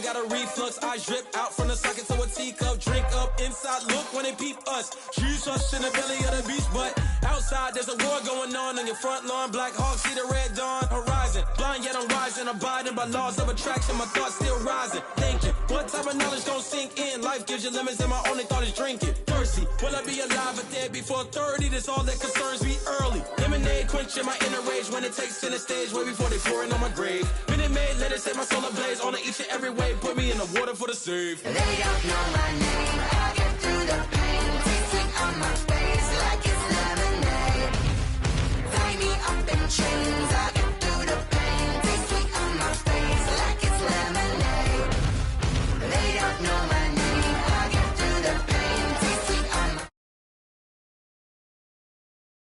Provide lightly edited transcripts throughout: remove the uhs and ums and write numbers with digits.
got a reflux. I drip out from the socket to a teacup. Drink up inside, look when they peep us. Jesus in the belly of the beast, but outside there's a war going on your front lawn. Black Hawk, see the red dawn horizon. Blind yet I'm rising, abiding by laws of attraction. My thoughts still rising. Thinking, what type of knowledge don't sink in? Life gives you limits and my only thought is drinking. Thirsty, will I be alive or dead before 30? That's all that concerns me early. Lemonade quenching my inner rage when it takes center stage way before they pour it on my grave. Minute Maid, let it set my soul ablaze on each and every way. Put me in the water for the save. They don't know my name. I get through the pain, tasting on my face like it's lemonade. Tie me up in chains. I get through the pain, tasting on my face like it's lemonade. They don't know my name. I get through the pain, tasting on my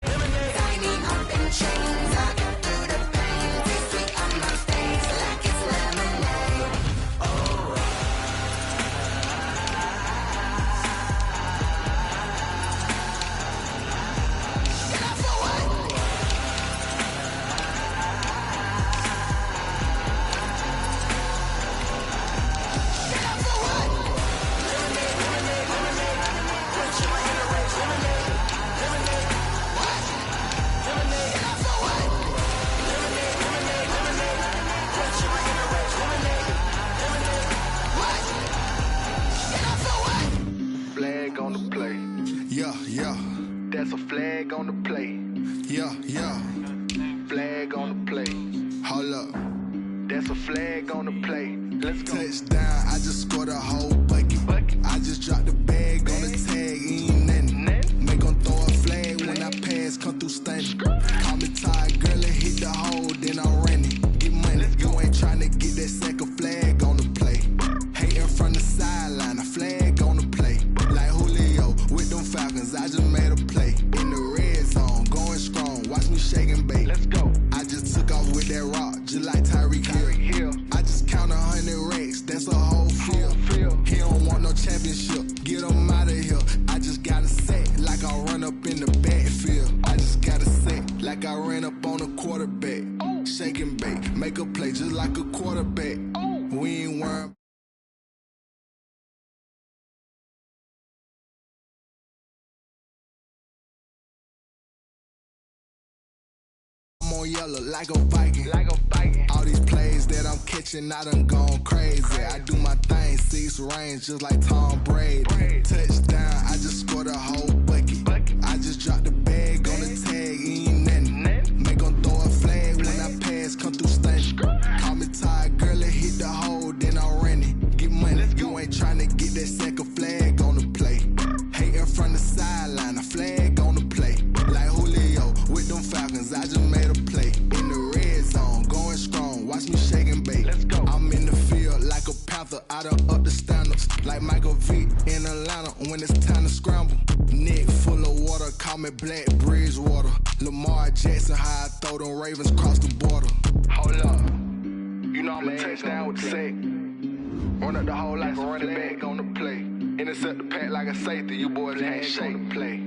lemonade. Tie me up in chains. I get through the pain, tasting on my face like it's lemonade. Flag on the play. Yeah, yeah, That's a flag on the play. yeah, yeah. Flag on the play. Hold up. That's a flag on the play. Let's go. Touchdown, I just scored a whole bucket. I just dropped the bag on the tag, ain't nothing. Make 'em throw a flag when I pass, come through stunning. Call me tired, girl, and hit the hole, then I'm running. Get money, you ain't tryna get that second flag on the play. Hating from the sideline, a flag on the play. Like Julio with them Falcons, I just made a play. In the red zone, going strong, watch me shake and bake. Let's go. I just took off with that rock, just like Tyreek Hill. I just count 100 racks, that's a whole field. He don't want no championship, get him out of here. I just got a set, like I run up in the backfield. I just got a set, like I ran up on a quarterback. Shake and bake, make a play just like a quarterback. We ain't worried. I'm on yellow like a Viking. All these plays that I'm catching, I done gone crazy. I do my thing, 6 range, just like Tom Brady. Touchdown, I just scored a whole bucket. I just dropped the bag on the tag, ain't nothing. Make 'em throw a flag when I pass, come through stunning. Call me tired, girl, and hit the hole, then I'm running. Get money, you ain't tryna get that second flag on the play. Hating from the sideline, a flag on the play. Like Julio with them Falcons, I just made a play. In the red zone, going strong, watch me shake and bake. Let's go. I'm in the field like a Panther, I done up the standards. Like Michael Vick in Atlanta when it's time to scramble. Neck full of water, call me Black Bridgewater. Lamar Jackson, how I throw them Ravens cross the border. Hold up. You know I'm a touchdown with the sack. Run up the whole like a running back on the play. Intercept the pack like a safety. You boys can't shake the play.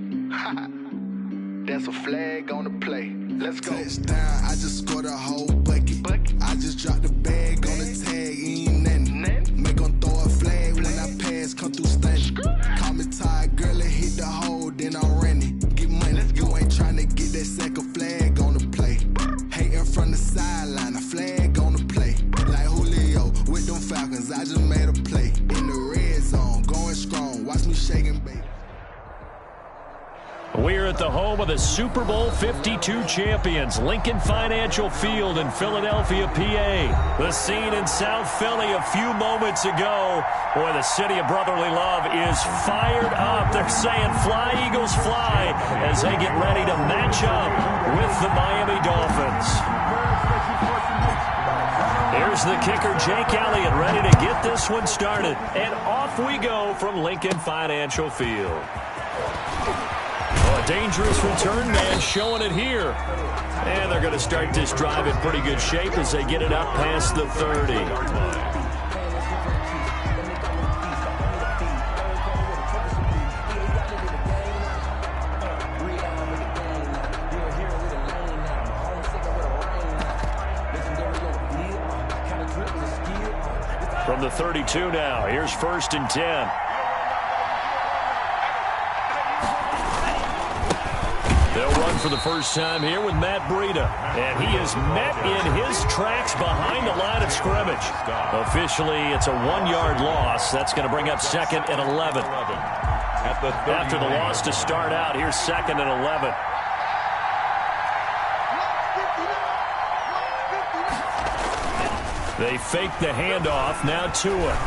That's a flag on the play. Let's go. Touchdown, I just scored a whole bucket. I just dropped the bag on the tag, ain't nothing. Make 'em throw a flag when I pass, come through stunning. Call me tired, girl, and hit the hole, then I'm running. Get money, you ain't tryna get that second flag on the play. Hating from the sideline, a flag on the play. Like Julio with them Falcons, I just made a play. In the red zone, going strong, watch me shake and bake. We're at the home of the Super Bowl 52 champions, Lincoln Financial Field in Philadelphia, PA. The scene in South Philly a few moments ago. Boy, the city of brotherly love is fired up. They're saying fly, Eagles, fly, as they get ready to match up with the Miami Dolphins. Here's the kicker, Jake Elliott, ready to get this one started. And off we go from Lincoln Financial Field. A dangerous return man showing it here. And they're going to start this drive in pretty good shape as they get it up past the 30. From the 32 now, here's 1st and 10. They'll run for the first time here with Matt Breida. And he is met in his tracks behind the line of scrimmage. Officially, it's a 1-yard loss. That's going to bring up 2nd and 11. After the loss to start out, here's 2nd and 11. They fake the handoff. Now Tua.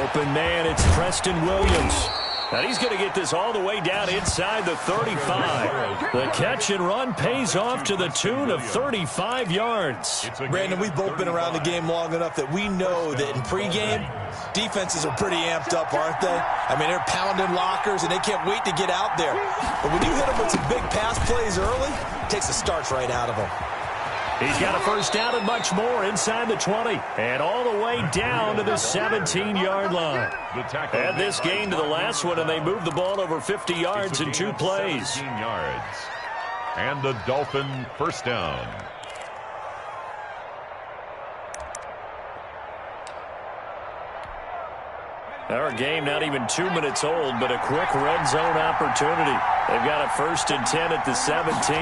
Open man, it's Preston Williams. And he's going to get this all the way down inside the 35. The catch and run pays off to the tune of 35 yards. Brandon, we've both been around the game long enough that we know that in pregame, defenses are pretty amped up, aren't they? I mean, they're pounding lockers, and they can't wait to get out there. But when you hit them with some big pass plays early, it takes the starch right out of them. He's got a first down and much more inside the 20. And all the way down to the 17-yard line. Add this gain to the last one, and they move the ball over 50 yards in 2 plays. 17 yards. And the Dolphin first down. Our game not even 2 minutes old, but a quick red zone opportunity. They've got a 1st and 10 at the 17.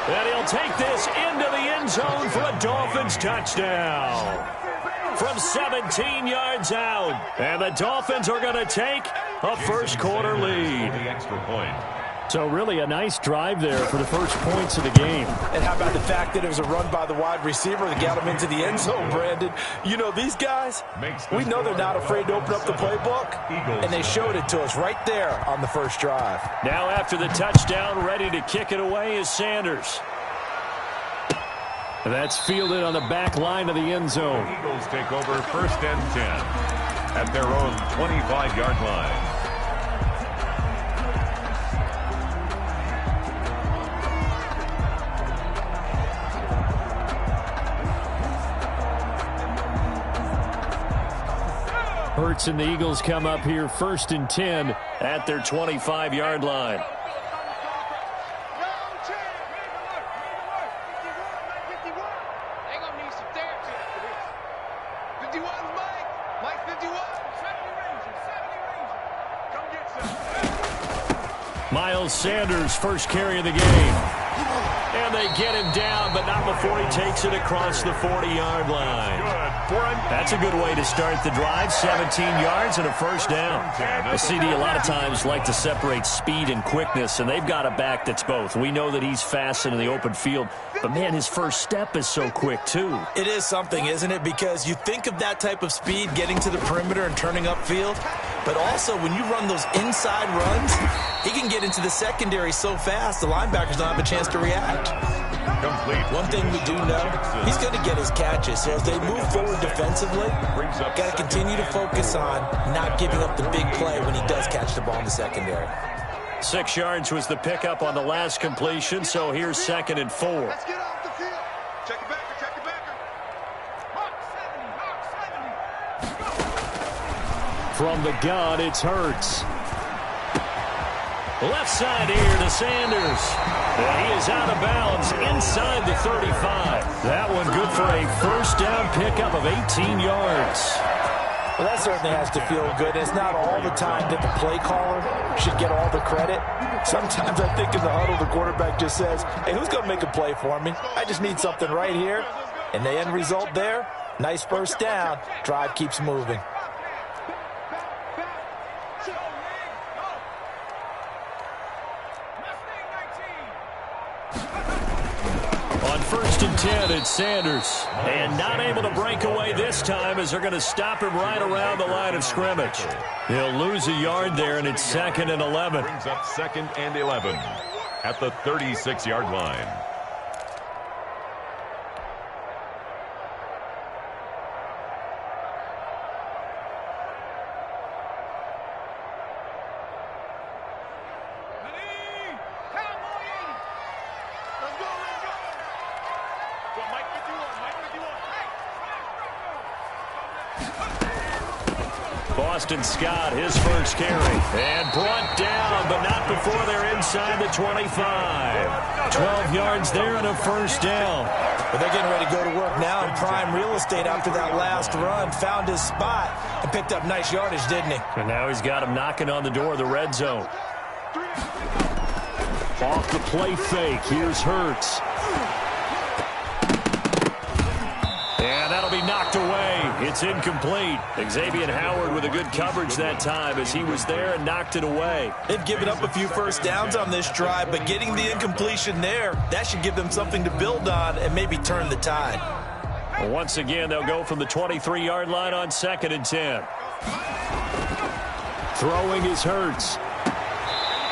And he'll take this into the end zone for a Dolphins touchdown. From 17 yards out. And the Dolphins are going to take a first-quarter lead. The extra point. So really a nice drive there for the first points of the game. And how about the fact that it was a run by the wide receiver that got him into the end zone, Brandon? You know, these guys, we know they're not afraid to open up the playbook, and they showed it to us right there on the first drive. Now after the touchdown, ready to kick it away is Sanders. That's fielded on the back line of the end zone. The Eagles take over 1st and 10 at their own 25-yard line. Hurts and the Eagles come up here 1st and 10 at their 25-yard line. Miles Sanders, first carry of the game. And they get him down, but not before he takes it across the 40-yard line. That's a good way to start the drive. 17 yards and a first down. The CD a lot of times like to separate speed and quickness, and they've got a back that's both. We know that he's fast in the open field, but, man, his first step is so quick, too. It is something, isn't it? Because you think of that type of speed getting to the perimeter and turning upfield, but also when you run those inside runs, he can get into the secondary so fast the linebackers don't have a chance to react. Complete. One thing we do know, he's going to get his catches. So as they move forward defensively, got to continue to focus on not giving up the big play when he does catch the ball in the secondary. 6 yards was the pickup on the last completion, so here's 2nd and 4. Let's get off the field. Check it backer, check it backer. Mark 70, From the gun, it's Hurts. Left side here to Sanders. And he is out of bounds inside the 35. That one good for a first down pickup of 18 yards. Well, that certainly has to feel good. It's not all the time that the play caller should get all the credit. Sometimes I think in the huddle, the quarterback just says, hey, who's going to make a play for me? I just need something right here. And the end result there, nice first down. Drive keeps moving. On 1st and 10, it's Sanders. And not able to break away this time as they're going to stop him right around the line of scrimmage. He'll lose a yard there, and it's 2nd and 11. Brings up 2nd and 11 at the 36-yard line. Boston Scott, his first carry. And brought down, but not before they're inside the 25. 12 yards there and a first down. But they're getting ready to go to work now in prime real estate after that last run. Found his spot and picked up nice yardage, didn't he? And now he's got him knocking on the door of the red zone. Off the play fake. Here's Hurts. And that'll be knocked away. It's incomplete. Xavier Howard with a good coverage that time as he was there and knocked it away. They've given up a few first downs on this drive, but getting the incompletion there, that should give them something to build on and maybe turn the tide. Well, once again, they'll go from the 23-yard line on 2nd and 10. Throwing is Hurts.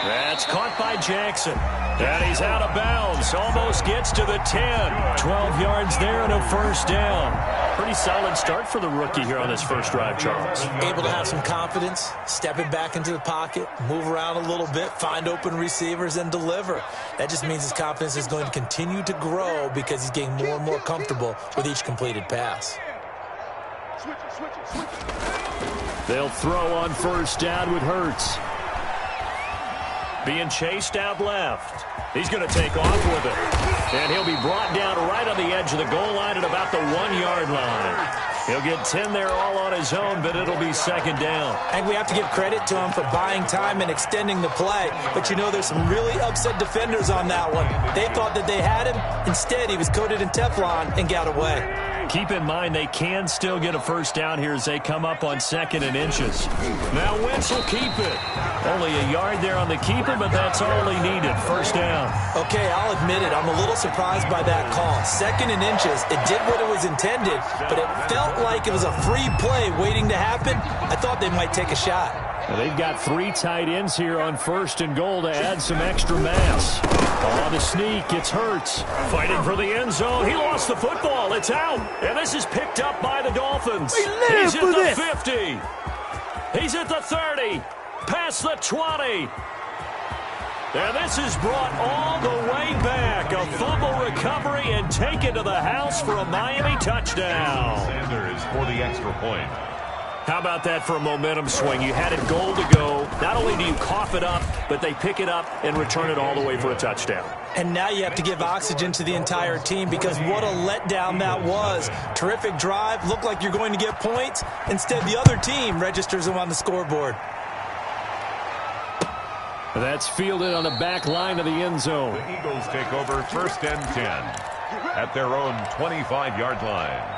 That's caught by Jackson. And he's out of bounds. Almost gets to the 10. 12 yards there and a first down. Pretty solid start for the rookie here on this first drive, Charles. Able to have some confidence, stepping back into the pocket, move around a little bit, find open receivers, and deliver. That just means his confidence is going to continue to grow because he's getting more and more comfortable with each completed pass. They'll throw on first down with Hurts. Being chased out left. He's going to take off with it. And he'll be brought down right on the edge of the goal line at about the 1-yard line. He'll get 10 there all on his own, but it'll be second down. I think we have to give credit to him for buying time and extending the play. But, you know, there's some really upset defenders on that one. They thought that they had him. Instead, he was coated in Teflon and got away. Keep in mind they can still get a first down here as they come up on 2nd and inches. Now Wentz will keep it. Only a yard there on the keeper, but that's all he needed. First down. Okay, I'll admit it. I'm a little surprised by that call. 2nd and inches. It did what it was intended, but it felt like it was a free play waiting to happen. I thought they might take a shot. Well, they've got 3 tight ends here on 1st and goal to add some extra mass. On the sneak, it's Hurts. Fighting for the end zone. He lost the football. It's out. And this is picked up by the Dolphins. He's at the 50. He's at the 30. Past the 20. And this is brought all the way back. A fumble recovery and taken to the house for a Miami touchdown. Sanders for the extra point. How about that for a momentum swing? You had it goal to go. Not only do you cough it up, but they pick it up and return it all the way for a touchdown. And now you have to give oxygen to the entire team because what a letdown that was. Terrific drive. Looked like you're going to get points. Instead, the other team registers them on the scoreboard. That's fielded on the back line of the end zone. The Eagles take over 1st and 10 at their own 25-yard line.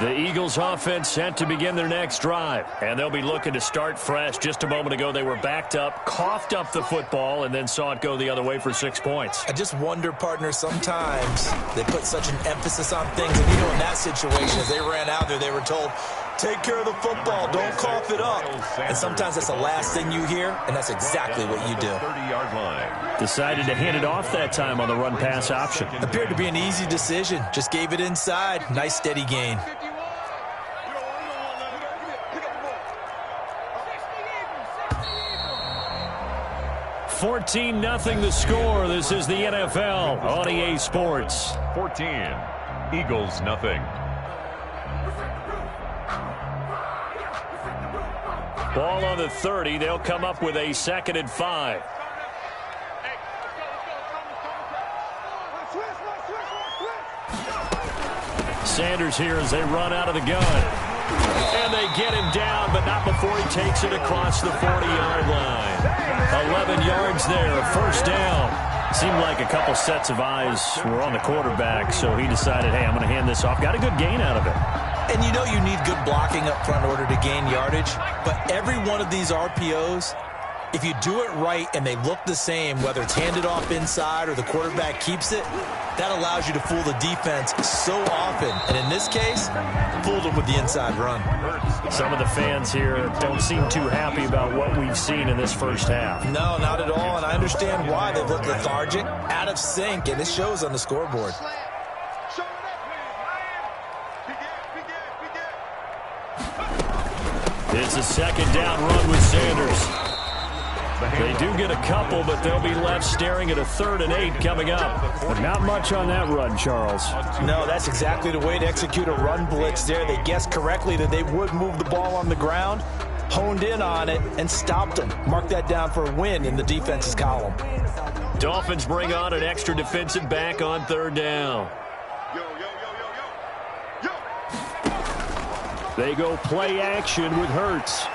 The Eagles offense set to begin their next drive, and they'll be looking to start fresh. Just a moment ago, they were backed up, coughed up the football, and then saw it go the other way for 6 points. I just wonder, partner, sometimes they put such an emphasis on things, and you know in that situation, as they ran out there, they were told, take care of the football, don't cough it up. And sometimes that's the last thing you hear, and that's exactly what you do. 30-yard line. Decided to hand it off that time on the run-pass option. Appeared to be an easy decision. Just gave it inside. Nice, steady gain. $14-0 the score. This is the NFL on EA Sports. 14. Eagles nothing. Ball on the 30. They'll come up with a 2nd and 5. Sanders here as they run out of the gun. And they get him down, but not before he takes it across the 40-yard line. 11 yards there, first down. Seemed like a couple sets of eyes were on the quarterback, so he decided, hey, I'm going to hand this off. Got a good gain out of it. And you know you need good blocking up front in order to gain yardage, but every one of these RPOs, if you do it right and they look the same, whether it's handed off inside or the quarterback keeps it, that allows you to fool the defense so often. And in this case, fooled them with the inside run. Some of the fans here don't seem too happy about what we've seen in this first half. No, not at all, and I understand why. They've looked lethargic, out of sync, and it shows on the scoreboard. It's a 2nd down run with Sanders. They do get a couple, but they'll be left staring at a 3rd and 8 coming up. But not much on that run, Charles. No, that's exactly the way to execute a run blitz there. They guessed correctly that they would move the ball on the ground, honed in on it, and stopped them. Mark that down for a win in the defense's column. Dolphins bring on an extra defensive back on 3rd down. They go play action with Hurts.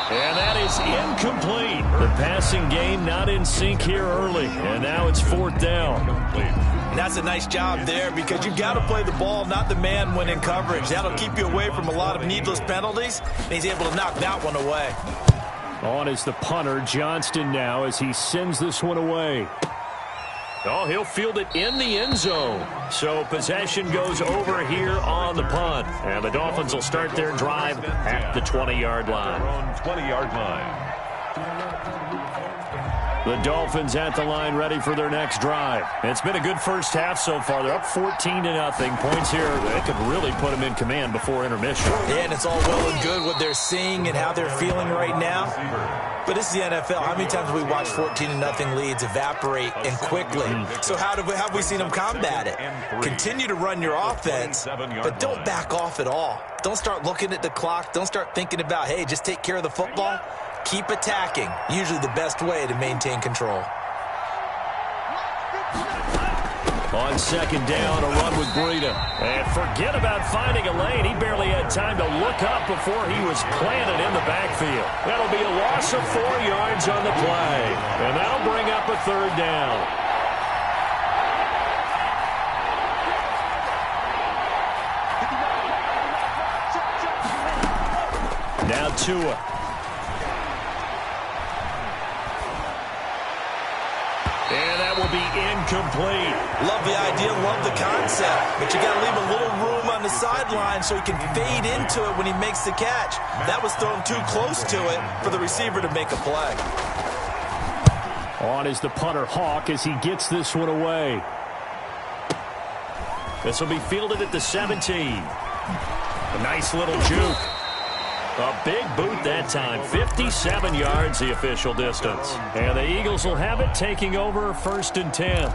And that is incomplete. The passing game not in sync here early. And now it's 4th down. And that's a nice job there because you've got to play the ball, not the man when in coverage. That'll keep you away from a lot of needless penalties. And he's able to knock that one away. On is the punter, Johnston, now as he sends this one away. Oh, he'll field it in the end zone. So possession goes over here on the punt. And the Dolphins will start their drive at the 20-yard line. 20-yard line. The Dolphins at the line ready for their next drive. It's been a good first half so far. They're up 14-0. Points here that could really put them in command before intermission. Yeah, and it's all well and good what they're seeing and how they're feeling right now. But this is the NFL. How many times have we watched 14-0 leads evaporate and quickly? So have we seen them combat it? Continue to run your offense, but don't back off at all. Don't start looking at the clock. Don't start thinking about, hey, just take care of the football. Keep attacking. Usually the best way to maintain control. On 2nd down, a run with Breida. And forget about finding a lane. He barely had time to look up before he was planted in the backfield. That'll be a loss of 4 yards on the play. And that'll bring up a 3rd down. Now Tua. And that will be incomplete. Love the idea, love the concept, but you got to leave a little room on the sideline so he can fade into it when he makes the catch. That was thrown too close to it for the receiver to make a play. On is the punter, Hawk, as he gets this one away. This will be fielded at the 17. A nice little juke. A big boot that time. 57 yards the official distance. And the Eagles will have it, taking over 1st and 10.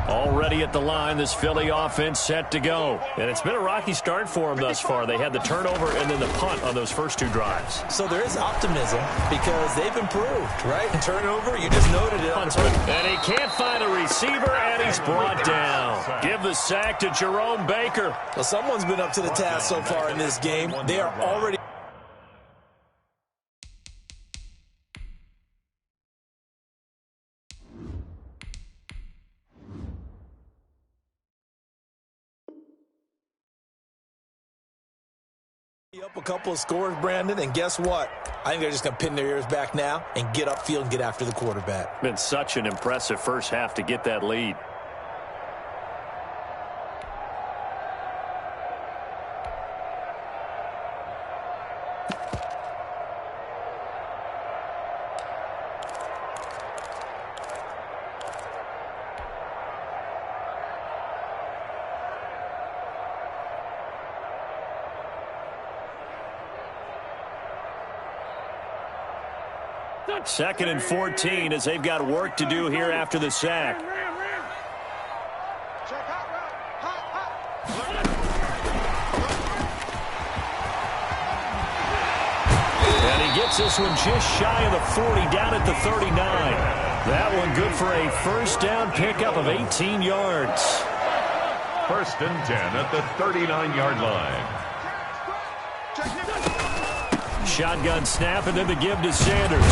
Already at the line, this Philly offense set to go. And it's been a rocky start for them thus far. They had the turnover and then the punt on those first 2 drives. So there is optimism because they've improved, right? And turnover, you just noted it on turn. And he can't find a receiver, and he's brought down. Give the sack to Jerome Baker. Well, someone's been up to the task so far in this game. They are already... up a couple of scores, Brandon, and guess what? I think they're just going to pin their ears back now and get upfield and get after the quarterback. Been such an impressive first half to get that lead. Second and 14 as they've got work to do here after the sack. And he gets this one just shy of the 40, down at the 39. That one good for a first down pickup of 18 yards. 1st and 10 at the 39-yard line. Shotgun snap and then the give to Sanders.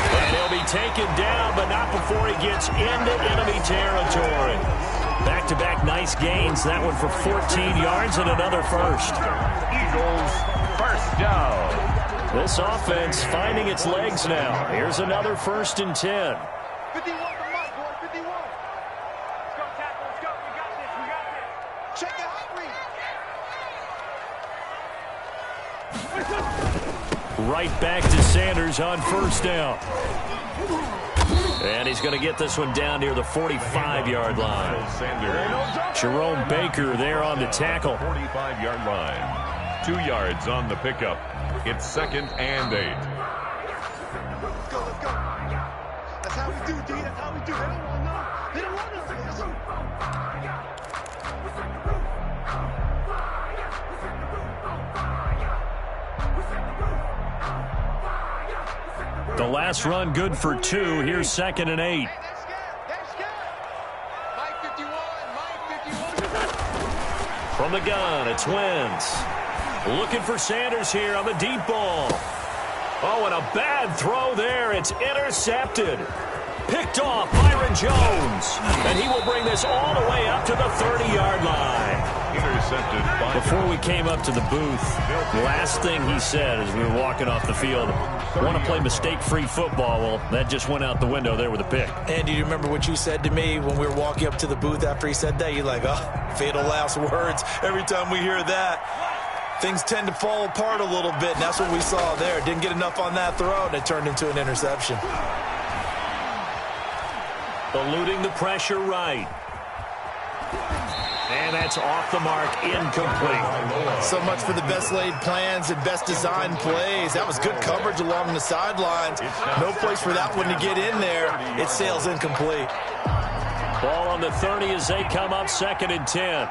And he'll be taken down, but not before he gets into enemy territory. Back-to-back nice gains. That one for 14 yards and another first. Eagles, 1st down. This offense finding its legs now. Here's another 1st and 10. 51 for Mike, boy, 51. Let's go, tackle, let's go. We got this, we got this. Check it out, Right back to Sanders on 1st down. And he's going to get this one down near the 45-yard line. Jerome Baker there on the tackle. 45-yard line. 2 yards on the pickup. It's 2nd and 8. Let's go, let's go. That's how we do, D. That's how we do. They don't want to know. They don't want to know. The last run good for 2. Here's 2nd and 8. From the gun, it's Wentz. Looking for Sanders here on the deep ball. Oh, and a bad throw there. It's intercepted. Picked off Byron Jones. And he will bring this all the way up to the 30-yard line. Intercepted by Before we came up to the booth, the last thing he said as we were walking off the field, want to play mistake-free football. Well, that just went out the window there with a pick. And do you remember what you said to me when we were walking up to the booth after he said that? You're like, oh, fatal last words. Every time we hear that, things tend to fall apart a little bit, and that's what we saw there. Didn't get enough on that throw, and it turned into an interception. Eluding the pressure right. And that's off the mark, incomplete. So much for the best laid plans and best designed plays. That was good coverage along the sidelines. No place for that one to get in there. It sails incomplete. Ball on the 30 as they come up 2nd and 10.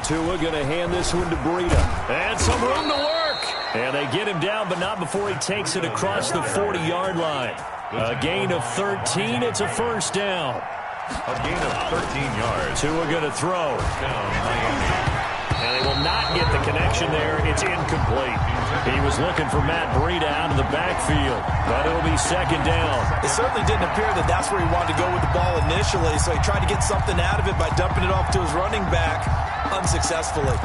Tua going to hand this one to Breida. And some room to work. And they get him down, but not before he takes it across the 40-yard line. A gain of 13. It's a first down. a gain of 13 yards. Tua going to throw. And they will not get the connection there. It's incomplete. He was looking for Matt Breida out of the backfield, but it'll be 2nd down. It certainly didn't appear that that's where he wanted to go with the ball initially, so he tried to get something out of it by dumping it off to his running back unsuccessfully.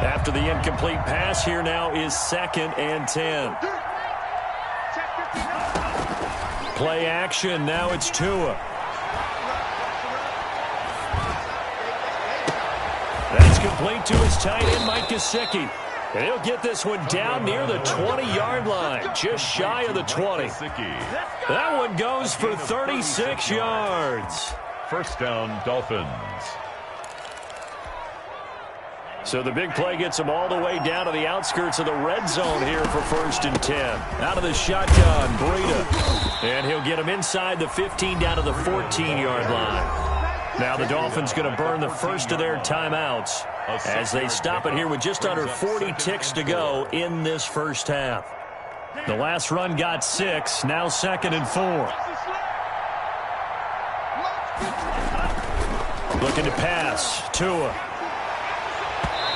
After the incomplete pass, here now is 2nd and 10. Play action. Now it's Tua. That's complete to his tight end, Mike Gesicki. And he'll get this one down near the 20-yard line, just shy of the 20. That one goes for 36 yards. First down, Dolphins. So the big play gets them all the way down to the outskirts of the red zone here for 1st and 10. Out of the shotgun, Breida. And he'll get him inside the 15 down to the 14-yard line. Now the Dolphins going to burn the first of their timeouts as they stop it here with just under 40 ticks to go in this first half. The last run got 6, now 2nd and 4. Looking to pass, Tua.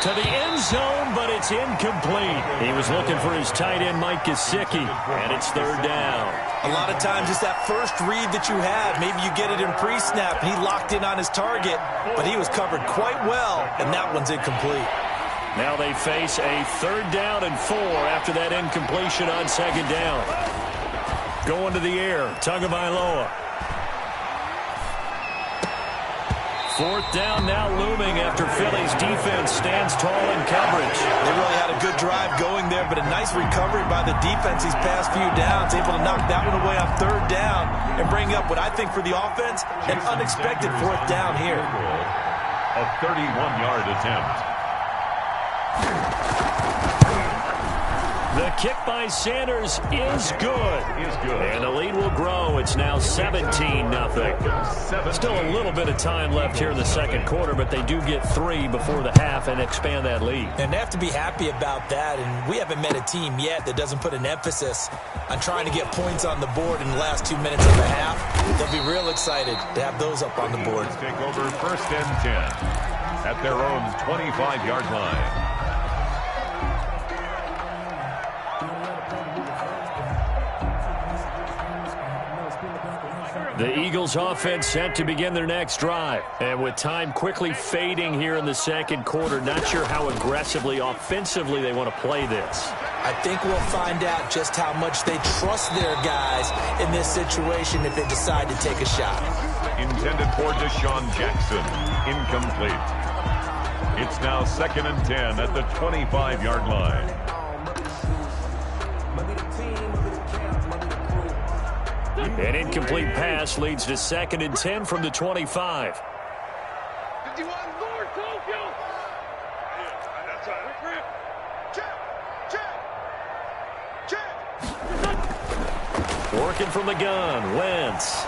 To the end zone, but it's incomplete. He was looking for his tight end, Mike Gesicki, and it's 3rd down. A lot of times it's that first read that you have. Maybe you get it in pre-snap, and he locked in on his target, but he was covered quite well, and that one's incomplete. Now they face a 3rd down and 4 after that incompletion on 2nd down. Going to the air, Tagovailoa. 4th down now looming after Philly's defense stands tall in coverage. They really had a good drive going there, but a nice recovery by the defense these past few downs, able to knock that one away on 3rd down and bring up what I think for the offense, an unexpected 4th down here. A 31-yard attempt. The kick by Sanders is good. And the lead will grow. It's now 17-0. Still a little bit of time left here in the second quarter, but they do get 3 before the half and expand that lead. And they have to be happy about that. And we haven't met a team yet that doesn't put an emphasis on trying to get points on the board in the last 2 minutes of the half. They'll be real excited to have those up on the board. Take over 1st and 10 at their own 25-yard line. The Eagles offense set to begin their next drive. And with time quickly fading here in the second quarter, not sure how aggressively, offensively they want to play this. I think we'll find out just how much they trust their guys in this situation if they decide to take a shot. Intended for Deshaun Jackson. Incomplete. It's now 2nd and 10 at the 25-yard line. An incomplete pass leads to 2nd and 10 from the 25. 51 North Tokyo. That's right. Check. Working from the gun, Wentz.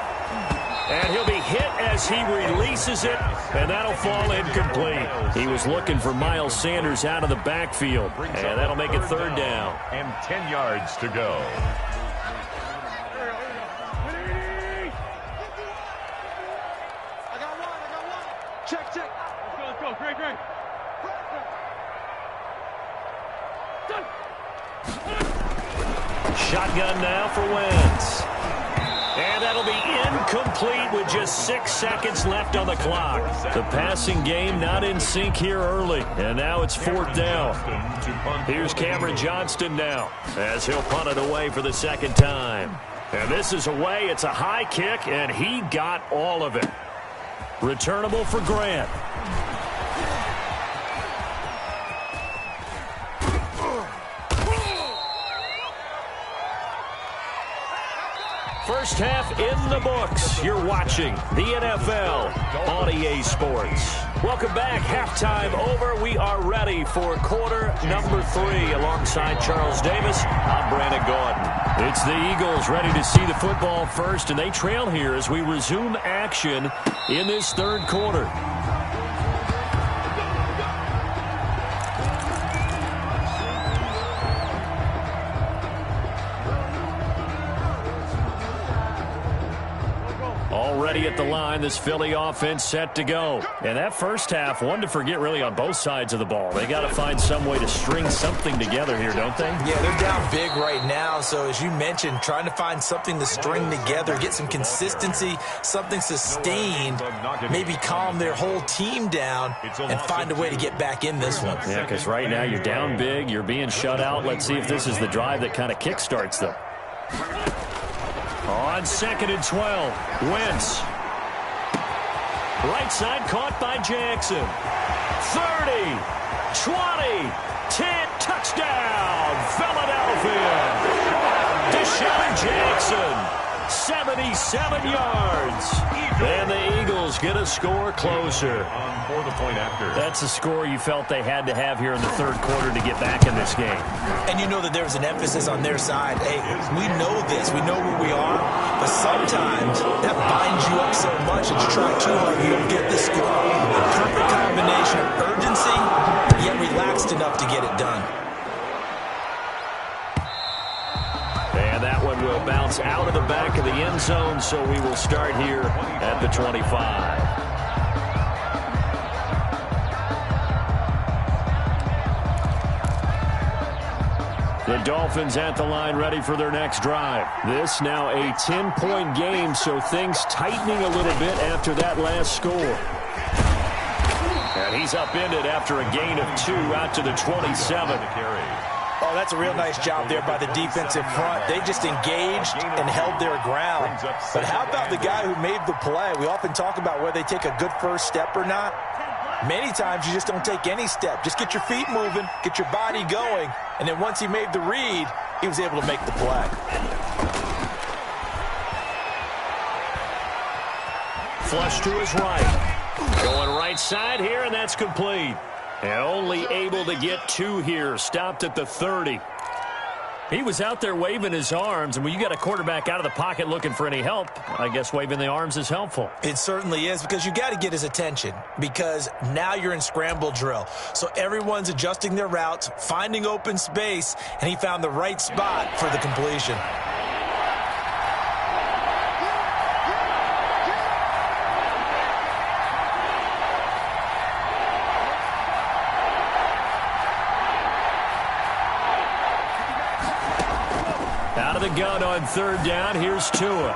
And he'll be hit as he releases it, and that'll fall incomplete. He was looking for Miles Sanders out of the backfield, and that'll make it 3rd down. And 10 yards to go. I got one. Check. Let's go. Great. Done. Shotgun now for Wentz. And that'll be incomplete with just 6 seconds left on the clock. The passing game not in sync here early, and now it's 4th down. Here's Cameron Johnston now as he'll punt it away for the 2nd time. And this is away. It's a high kick, and he got all of it. Returnable for Grant. First half in the books. You're watching the NFL on EA Sports. Welcome back. Halftime over. We are ready for quarter number 3. Alongside Charles Davis, I'm Brandon Gordon. It's the Eagles ready to see the football first, and they trail here as we resume action in this 3rd quarter. Already at the line, this Philly offense set to go. And that first half, one to forget really on both sides of the ball. They got to find some way to string something together here, don't they? Yeah, they're down big right now. So as you mentioned, trying to find something to string together, get some consistency, something sustained, maybe calm their whole team down and find a way to get back in this one. Yeah, because right now you're down big, you're being shut out. Let's see if this is the drive that kind of kickstarts them. On 2nd and 12, Wentz. Right side caught by Jackson. 30, 20, 10, touchdown, Philadelphia. Deshaun Jackson, 77 yards. And the Eagles get a score closer. For the point after. That's a score you felt they had to have here in the 3rd quarter to get back in this game. And you know that there's an emphasis on their side. Hey, we know this. We know where we are. But sometimes that binds you up so much that you try too hard, you don't get the score. A perfect combination of urgency, yet relaxed enough to get it done. And that one will bounce out of the back of the end zone, so we will start here at the 25. The Dolphins at the line ready for their next drive. This now a 10-point game, so things tightening a little bit after that last score. And he's upended after a gain of 2 out to the 27. Oh, that's a real nice job there by the defensive front. They just engaged and held their ground. But how about the guy who made the play? We often talk about whether they take a good first step or not. Many times you just don't take any step. Just get your feet moving, get your body going, and then once he made the read, he was able to make the play. Flush to his right. Going right side here, and that's complete. And only able to get 2 here. Stopped at the 30. He was out there waving his arms, and when you got a quarterback out of the pocket looking for any help, I guess waving the arms is helpful. It certainly is, because you got to get his attention, because now you're in scramble drill. So everyone's adjusting their routes, finding open space, and he found the right spot for the completion. Out of the gun on 3rd down. Here's Tua.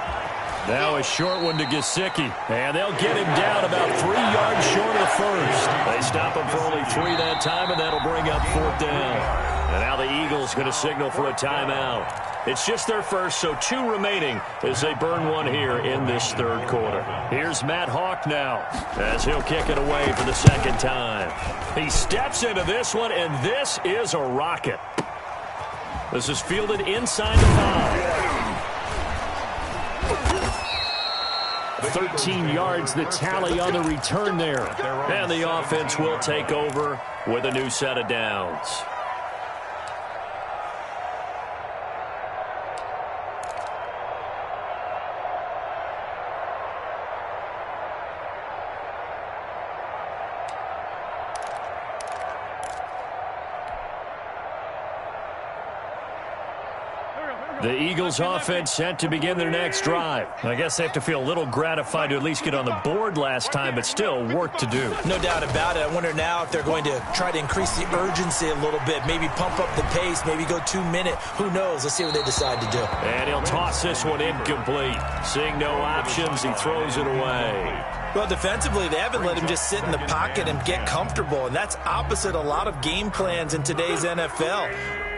Now a short one to Gesicki. And they'll get him down about 3 yards short of the first. They stop him for only 3 that time, and that'll bring up 4th down. And now the Eagles going to signal for a timeout. It's just their first, so 2 remaining as they burn one here in this third quarter. Here's Matt Hawk now as he'll kick it away for the second time. He steps into this one, and this is a rocket. This is fielded inside the 5. 13 yards the tally on the return there. And the offense will take over with a new set of downs. The Eagles offense set to begin their next drive. I guess they have to feel a little gratified to at least get on the board last time, but still work to do. No doubt about it. I wonder now if they're going to try to increase the urgency a little bit, maybe pump up the pace, maybe go 2-minute. Who knows? Let's see what they decide to do. And he'll toss this one incomplete. Seeing no options, he throws it away. Well, defensively, they haven't let him just sit in the pocket and get comfortable, and that's opposite a lot of game plans in today's NFL.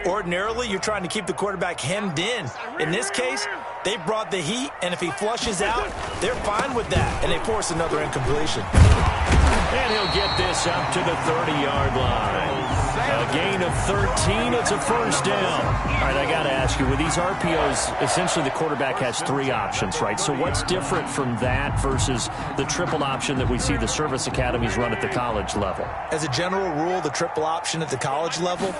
Ordinarily, you're trying to keep the quarterback hemmed in. In this case, they brought the heat, and if he flushes out, they're fine with that, and they force another incompletion. And he'll get this up to the 30-yard line. A gain of 13. It's a first down. All right, I got to ask you, with these RPOs, essentially the quarterback has 3 options, right? So what's different from that versus the triple option that we see the service academies run at the college level? As a general rule, the triple option at the college level,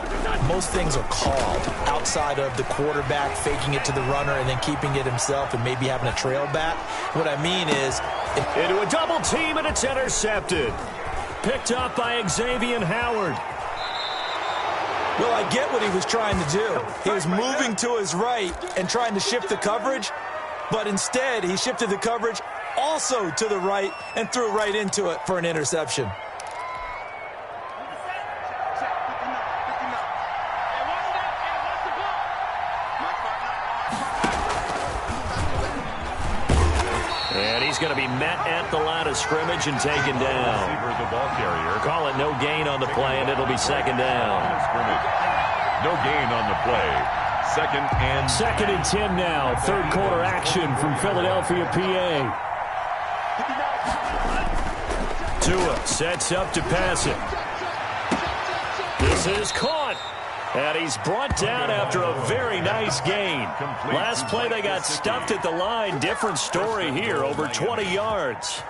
most things are called outside of the quarterback faking it to the runner and then keeping it himself and maybe having a trail back. What I mean is... Into a double team, and it's intercepted. Picked up by Xavier Howard. Well, I get what he was trying to do. He was moving to his right and trying to shift the coverage, but instead he shifted the coverage also to the right and threw right into it for an interception. And he's going to be met at the line of scrimmage and taken down. The ball carrier. Call it no gain on the play, and it'll be second down. No gain on the play. Second and 10 now. Third quarter action from Philadelphia, PA. Tua sets up to pass it. This is caught. And he's brought down after a very nice gain. Last play they got stuffed at the line. Different story here, over 20 yards.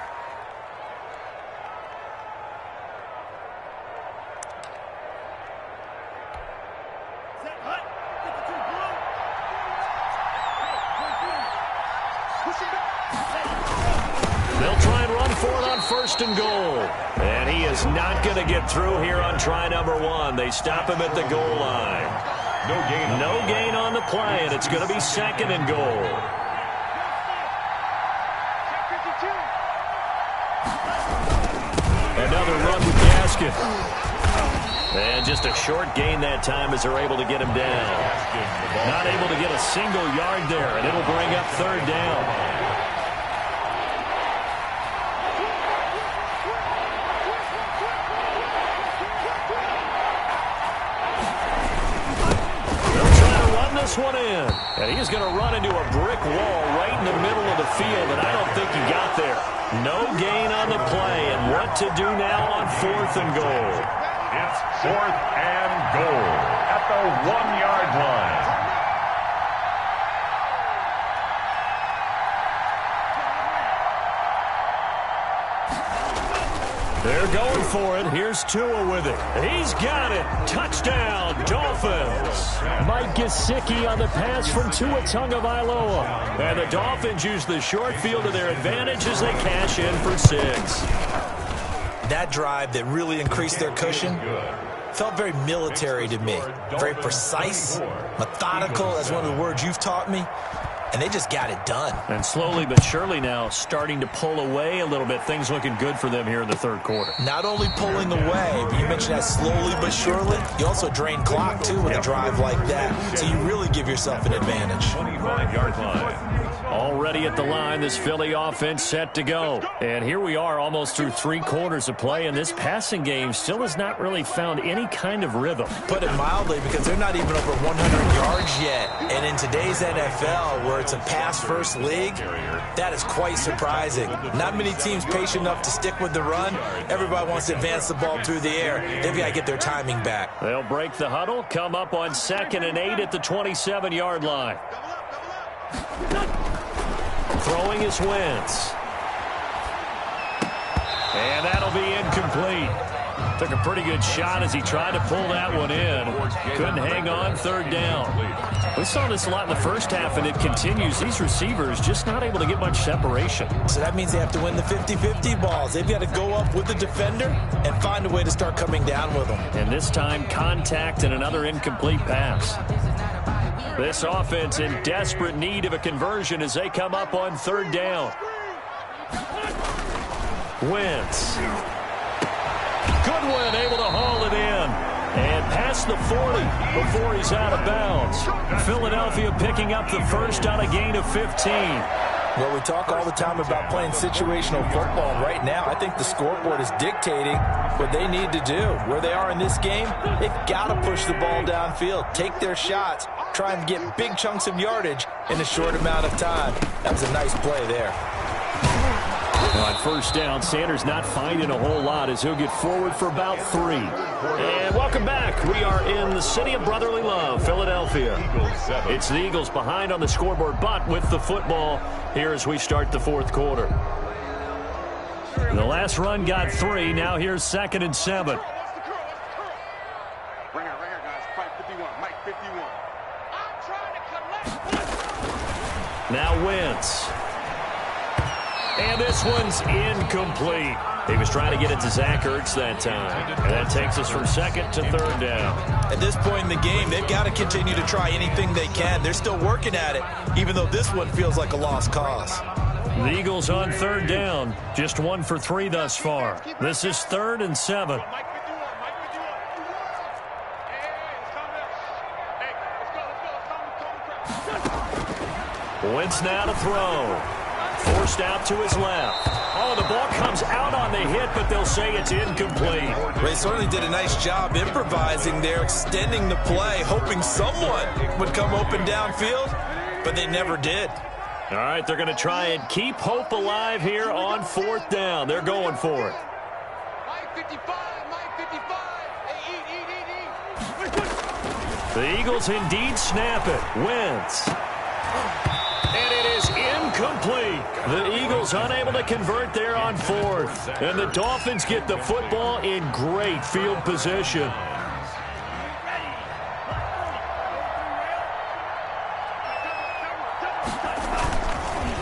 They'll try and run for it on 1st and goal. And he is not going to get through here on try number 1. They stop him at the goal line. No gain on the play, and it's going to be 2nd and goal. Another run with Gaskin. And just a short gain that time as they're able to get him down. Not able to get a single yard there, and it'll bring up 3rd down. One in, and he's going to run into a brick wall right in the middle of the field, and I don't think he got there. No gain on the play, and what to do now on 4th and goal. It's 4th and goal at the 1-yard line. They're going for it. Here's Tua with it. He's got it. Touchdown, Dolphins. Mike Gesicki on the pass from Tua Tagovailoa. And the Dolphins use the short field to their advantage as they cash in for 6. That drive that really increased their cushion felt very military to me. Very precise, methodical. That's one of the words you've taught me. And they just got it done. And slowly but surely now starting to pull away a little bit. Things looking good for them here in the 3rd quarter. Not only pulling away, but you mentioned that slowly but surely. You also drain clock, too, with a drive like that. So you really give yourself an advantage. 25-yard line. Already at the line, this Philly offense set to go. And here we are almost through 3 quarters of play, and this passing game still has not really found any kind of rhythm. Put it mildly, because they're not even over 100 yards yet. And in today's NFL, where it's a pass-first league, that is quite surprising. Not many teams patient enough to stick with the run. Everybody wants to advance the ball through the air. They've got to get their timing back. They'll break the huddle, come up on 2nd and 8 at the 27-yard line. Throwing is Wentz. And that'll be incomplete. Took a pretty good shot as he tried to pull that one in. Couldn't hang on, 3rd down. We saw this a lot in the first half, and it continues. These receivers just not able to get much separation. So that means they have to win the 50-50 balls. They've got to go up with the defender and find a way to start coming down with them. And this time, contact and another incomplete pass. This offense in desperate need of a conversion as they come up on 3rd down. Wentz. Goodwin able to haul it in. And past the 40 before he's out of bounds. Philadelphia picking up the first on a gain of 15. Well, we talk all the time about playing situational football. And right now, I think the scoreboard is dictating what they need to do. Where they are in this game, they've got to push the ball downfield, take their shots, try and get big chunks of yardage in a short amount of time. That was a nice play there. On 1st down, Sanders not finding a whole lot as he'll get forward for about 3. And welcome back. We are in the city of brotherly love, Philadelphia. It's the Eagles behind on the scoreboard, but with the football here as we start the 4th quarter. The last run got 3. Now here's 2nd and 7. Right here, guys. Fight 51. Mike 51. I'm trying to collect. Now Wentz. And this one's incomplete. He was trying to get it to Zach Ertz that time. And that takes us from 2nd to 3rd down. At this point in the game, they've got to continue to try anything they can. They're still working at it, even though this one feels like a lost cause. The Eagles on 3rd down. Just 1 for 3 thus far. This is 3rd and 7. Mike 51. Mike 51. Hey, it's coming. Hey, let's go. Wentz now to throw. Forced out to his left. Oh, the ball comes out on the hit, but they'll say it's incomplete. They certainly did a nice job improvising there, extending the play, hoping someone would come open downfield, but they never did. All right, they're going to try and keep hope alive here on 4th down. They're going for it. Mike 55. Mike 55. Hey, eat. The Eagles indeed snap it. Wentz. And it is incomplete. The Eagles unable to convert there on 4th. And the Dolphins get the football in great field position.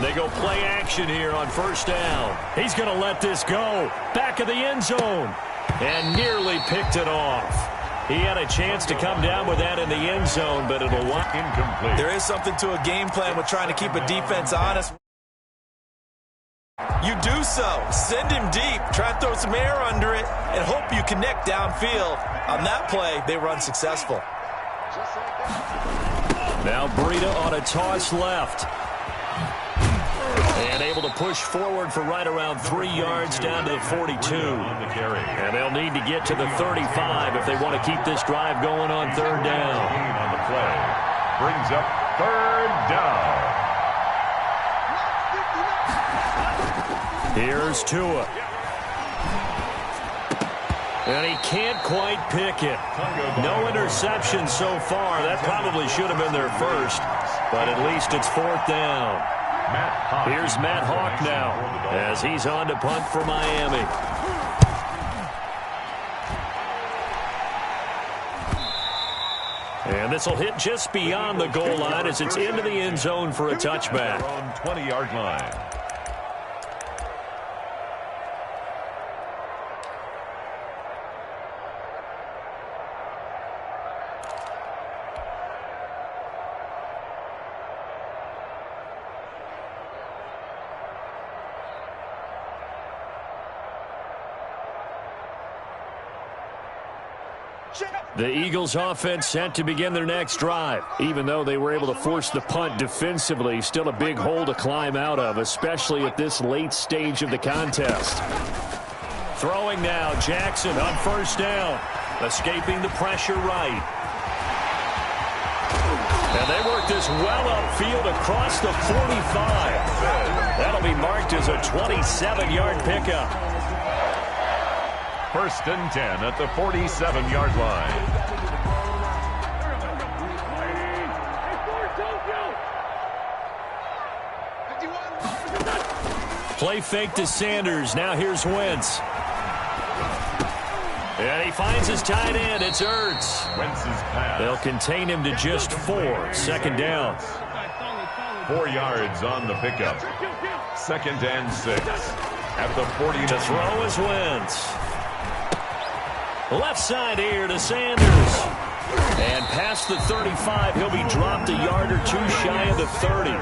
They go play action here on 1st down. He's going to let this go. Back of the end zone. And nearly picked it off. He had a chance to come down with that in the end zone, but it'll walk incomplete. There is something to a game plan with trying to keep a defense honest. You do so. Send him deep. Try to throw some air under it and hope you connect downfield. On that play, they were unsuccessful. Now Breida on a toss left. And able to push forward for right around 3 yards down to the 42. And they'll need to get to the 35 if they want to keep this drive going on 3rd down. On the play. Brings up 3rd down. Here's Tua. And he can't quite pick it. No interception so far. That probably should have been their first. But at least it's 4th down. Here's Matt Hawk now as he's on to punt for Miami. And this will hit just beyond the goal line as it's into the end zone for a touchback. On 20-yard line. The Eagles offense set to begin their next drive. Even though they were able to force the punt defensively, still a big hole to climb out of, especially at this late stage of the contest. Throwing now, Jackson on first down. Escaping the pressure right. And they work this well upfield across the 45. That'll be marked as a 27-yard pickup. First and 10 at the 47-yard line. Play fake to Sanders. Now here's Wentz. And he finds his tight end. It's Ertz. Wentz's pass. They'll contain him to just 4. Second down. 4 yards on the pickup. Second and 6 at the 40. To throw is Wentz. Left side here to Sanders. And past the 35, he'll be dropped a yard or two shy of the 30.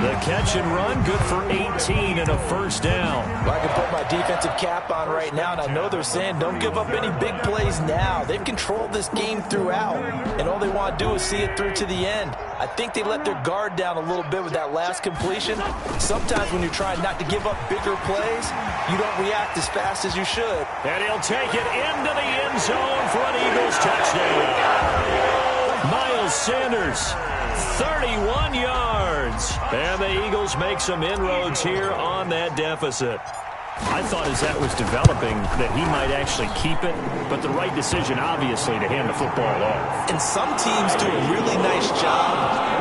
The catch and run, good for 18 and a first down. Well, I can put my defensive cap on right now, and I know they're saying don't give up any big plays now. They've controlled this game throughout, and all they want to do is see it through to the end. I think they let their guard down a little bit with that last completion. Sometimes when you're trying not to give up bigger plays, you don't react as fast as you should. And he'll take it into the end zone for an Eagles touchdown. Miles Sanders, 31 yards. And the Eagles make some inroads here on that deficit. I thought as that was developing that he might actually keep it, but the right decision, obviously, to hand the football off. And some teams do a really nice job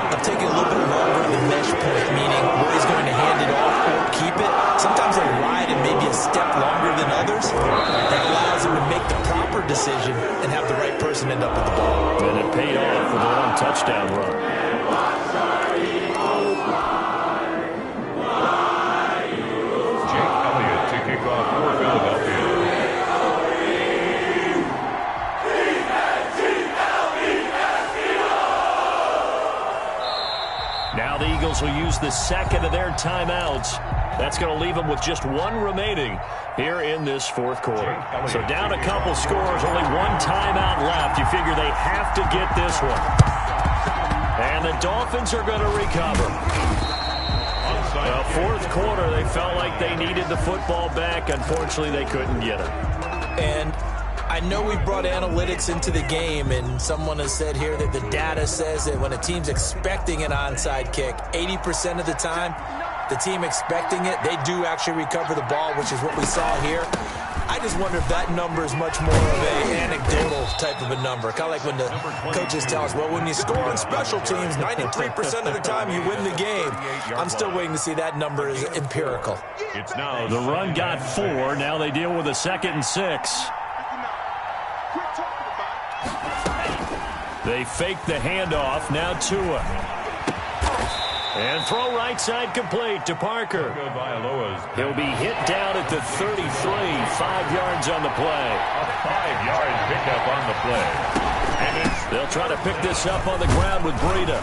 of taking a little bit longer at the mesh point, meaning where he's going to hand it off or keep it. Sometimes they ride it maybe a step longer than others. That allows him to make the proper decision and have the right person end up with the ball. And it paid off with a long touchdown run. Now the Eagles will use the second of their timeouts. That's going to leave them with just one remaining here in this fourth quarter. So down a couple scores, only one timeout left. You figure they have to get this one. And the Dolphins are going to recover. The fourth quarter, they felt like they needed the football back. Unfortunately, they couldn't get it. And I know we brought analytics into the game, and someone has said here that the data says that when a team's expecting an onside kick, 80% of the time, the team expecting it, they do actually recover the ball, which is what we saw here. I just wonder if that number is much more of an anecdotal type of a number. Kind of like when the coaches tell us, well, when you score on special teams, 93% of the time you win the game. I'm still waiting to see that number is empirical. It's now the run got 4. Now they deal with a 2nd and 6. They fake the handoff. Now Tua. And throw right side complete to Parker. He'll be hit down at the 33. 5 yards on the play. A 5-yard pickup on the play. They'll try to pick this up on the ground with Breida.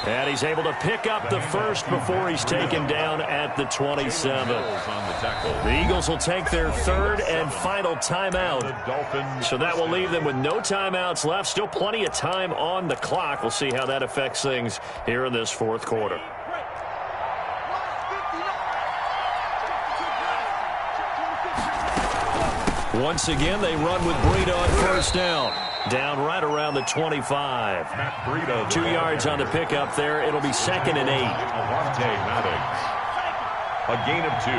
And he's able to pick up the first before he's taken down at the 27. The Eagles will take their third and final timeout. So that will leave them with no timeouts left. Still plenty of time on the clock. We'll see how that affects things here in this fourth quarter. Once again, they run with Breida on first down. Down right around the 25. 2 yards on the pickup there. It'll be 2nd and 8. A gain of 2.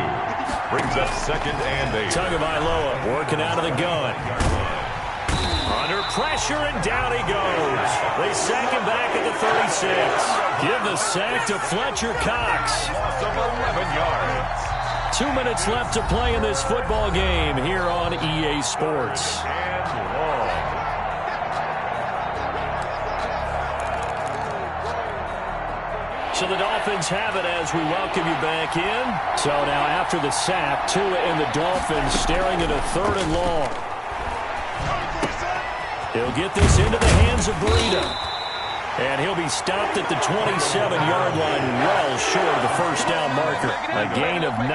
Brings up 2nd and 8. Tagovailoa working out of the gun. Under pressure, and down he goes. They sack him back at the 36. Give the sack to Fletcher Cox. Loss of 11 yards. 2 minutes left to play in this football game here on EA Sports. And long. So the Dolphins have it as we welcome you back in. So now after the sack, Tua and the Dolphins staring at a 3rd and long. He'll get this into the hands of Breida. And he'll be stopped at the 27-yard line, well short of the first down marker. A gain of 9,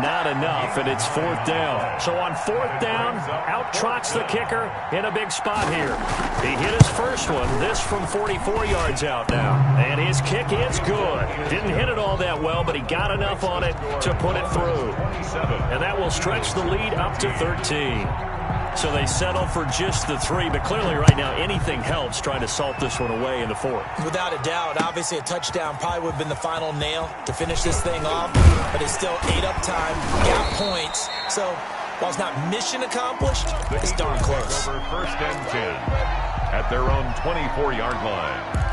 not enough, and it's 4th down. So on 4th down, out trots the kicker in a big spot here. He hit his first one, this from 44 yards out now. And his kick is good. Didn't hit it all that well, but he got enough on it to put it through. And that will stretch the lead up to 13. So they settle for just the 3, but clearly right now anything helps trying to salt this one away in the 4th. Without a doubt, obviously a touchdown probably would have been the final nail to finish this thing off, but it's still ate up time, got points. So while it's not mission accomplished, it's darn close. Over 1st and 10 at their own 24-yard line.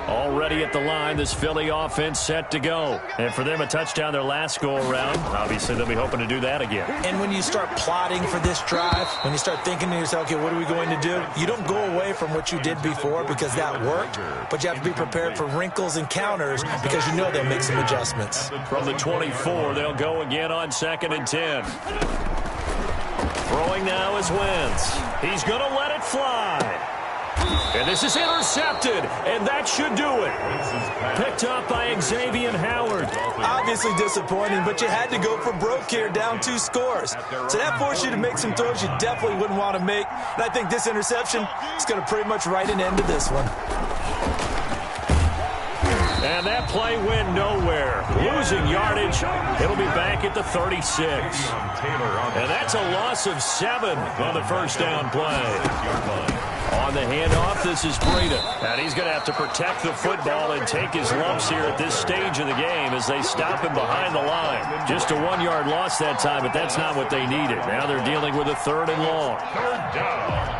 Already at the line, this Philly offense set to go. And for them, a touchdown their last go-around. Obviously, they'll be hoping to do that again. And when you start plotting for this drive, when you start thinking to yourself, okay, what are we going to do? You don't go away from what you did before because that worked, but you have to be prepared for wrinkles and counters because you know they'll make some adjustments. From the 24, they'll go again on 2nd and 10. Throwing now is Wentz. He's going to let it fly. And this is intercepted, and that should do it. Picked up by Xavier Howard. Obviously disappointing, but you had to go for broke here, down 2 scores. So that forced you to make some throws you definitely wouldn't want to make. And I think this interception is going to pretty much write an end to this one. And that play went nowhere. Losing yardage. It'll be back at the 36. And that's a loss of 7 on the first down play. On the handoff, this is Breida. And he's going to have to protect the football and take his lumps here at this stage of the game as they stop him behind the line. Just a 1-yard loss that time, but that's not what they needed. Now they're dealing with a 3rd and long. 3rd down.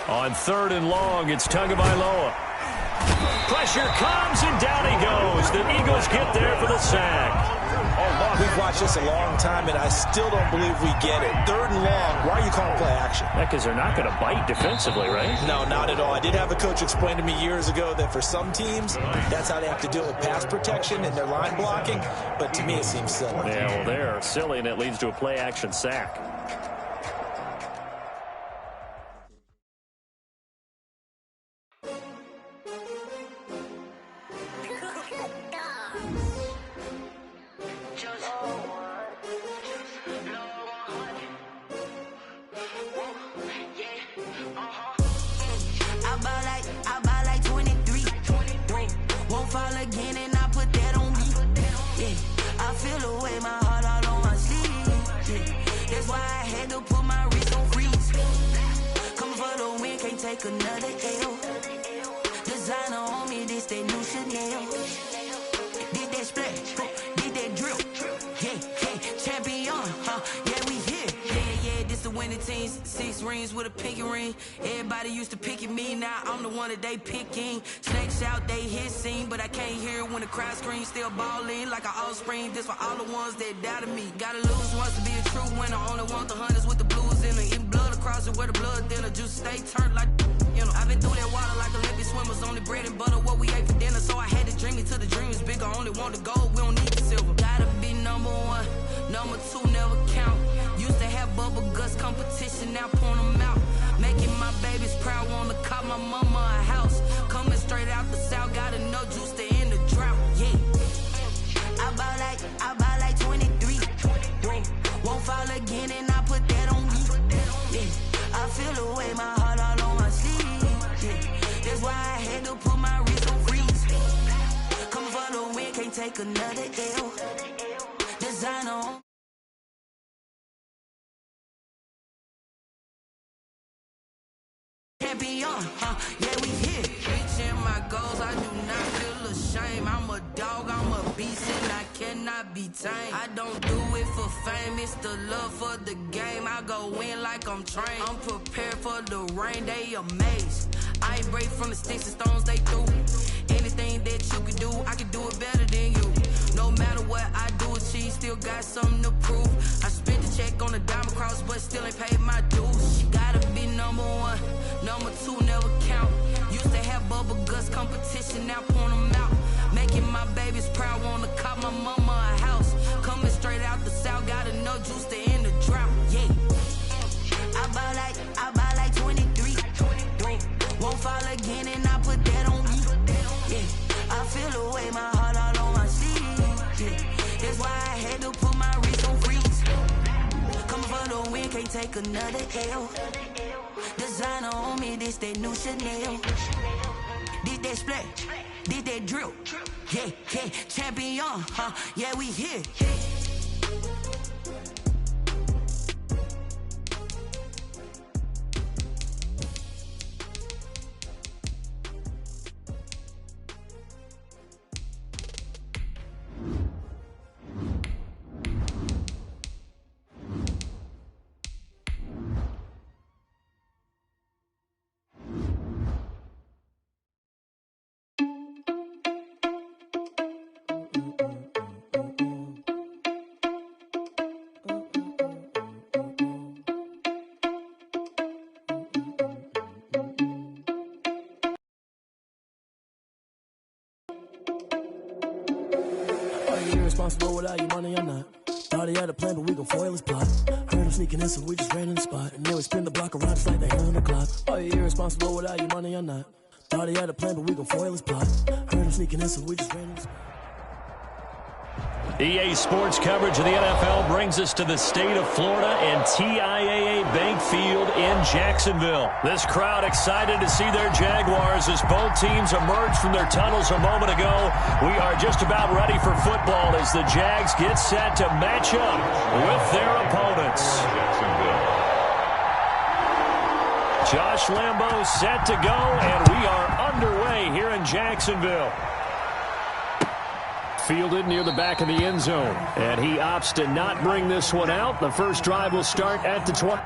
On 3rd and long, it's Tagovailoa. Pressure comes, and down he goes. The Eagles get there for the sack. We've watched this a long time, and I still don't believe we get it. 3rd and long, why are you calling play action? Because they're not going to bite defensively, right? No, not at all. I did have a coach explain to me years ago that for some teams, that's how they have to deal with pass protection and their line blocking, but to me it seems silly. Yeah, well, they're silly, and it leads to a play action sack. They picking snakes out, they hissing, but I can't hear when the crowd screams. Still balling like an offspring. This for all the ones that doubted me. Gotta lose once to be a true winner. Only want the hunters with the blues in them. Eating blood across it where the blood thinner. Juice stay turned like you know. I've been through that water like Olympic swimmers. Only bread and butter what we ate for dinner. So I had to dream it till the dream is bigger. Only want the gold, we don't need the silver. Gotta be number 1, number 2 never count. Used to have bubble guts competition, now point them out. Making my babies proud, wanna cop my mama a house. Coming straight out the south, got enough juice to end the drought, yeah. I buy like 23. Won't fall again and I put that on me, yeah. I feel the way, my heart all on my sleeve, yeah. That's why I had to put my wrist on freeze. Coming for the win, can't take another L. Designer on. Champion, yeah, we here. Reaching my goals, I do not feel ashamed. I'm a dog, I'm a beast, and I cannot be tamed. I don't do it for fame, it's the love for the game. I go in like I'm trained. I'm prepared for the rain, they amazed. I ain't break from the sticks and stones they threw. Anything that you can do, I can do it better than you. No matter what I do, she still got something to prove. I spent the check on the diamond cross, but still ain't paid my dues. Gotta be number 1, number 2 never count. Used to have bubble guts competition, now point them out. Making my babies proud, wanna cop bought my mama a house. Coming straight out the south, got enough juice to end the drought. Yeah. I buy like 23. Won't fall again and I put that on me. Yeah. I feel the way, my heart all on my sleeve. Yeah. That's why I had to put my wrist on freeze. Coming for the win, can't take another L. Designer on me, this that new Chanel. Did that splash, did that drill. Yeah, yeah, champion, huh? Yeah, we here. Irresponsible without your money or not. Thought he had a plan, but we gon' foil his plot. Heard him sneaking in, so we just ran in the spot. And then we spin the block around just like the hand on the clock. Are you irresponsible without your money or not? Thought he had a plan, but we gon' foil his plot. Heard him sneaking in, so we just ran in the spot. EA Sports coverage of the NFL brings us to the state of Florida and TIAA Bank Field in Jacksonville. This crowd excited to see their Jaguars as both teams emerge from their tunnels a moment ago. We are just about ready for football as the Jags get set to match up with their opponents. Josh Lambo set to go, and we are underway here in Jacksonville. Fielded near the back of the end zone, and he opts to not bring this one out. The first drive will start at the 20.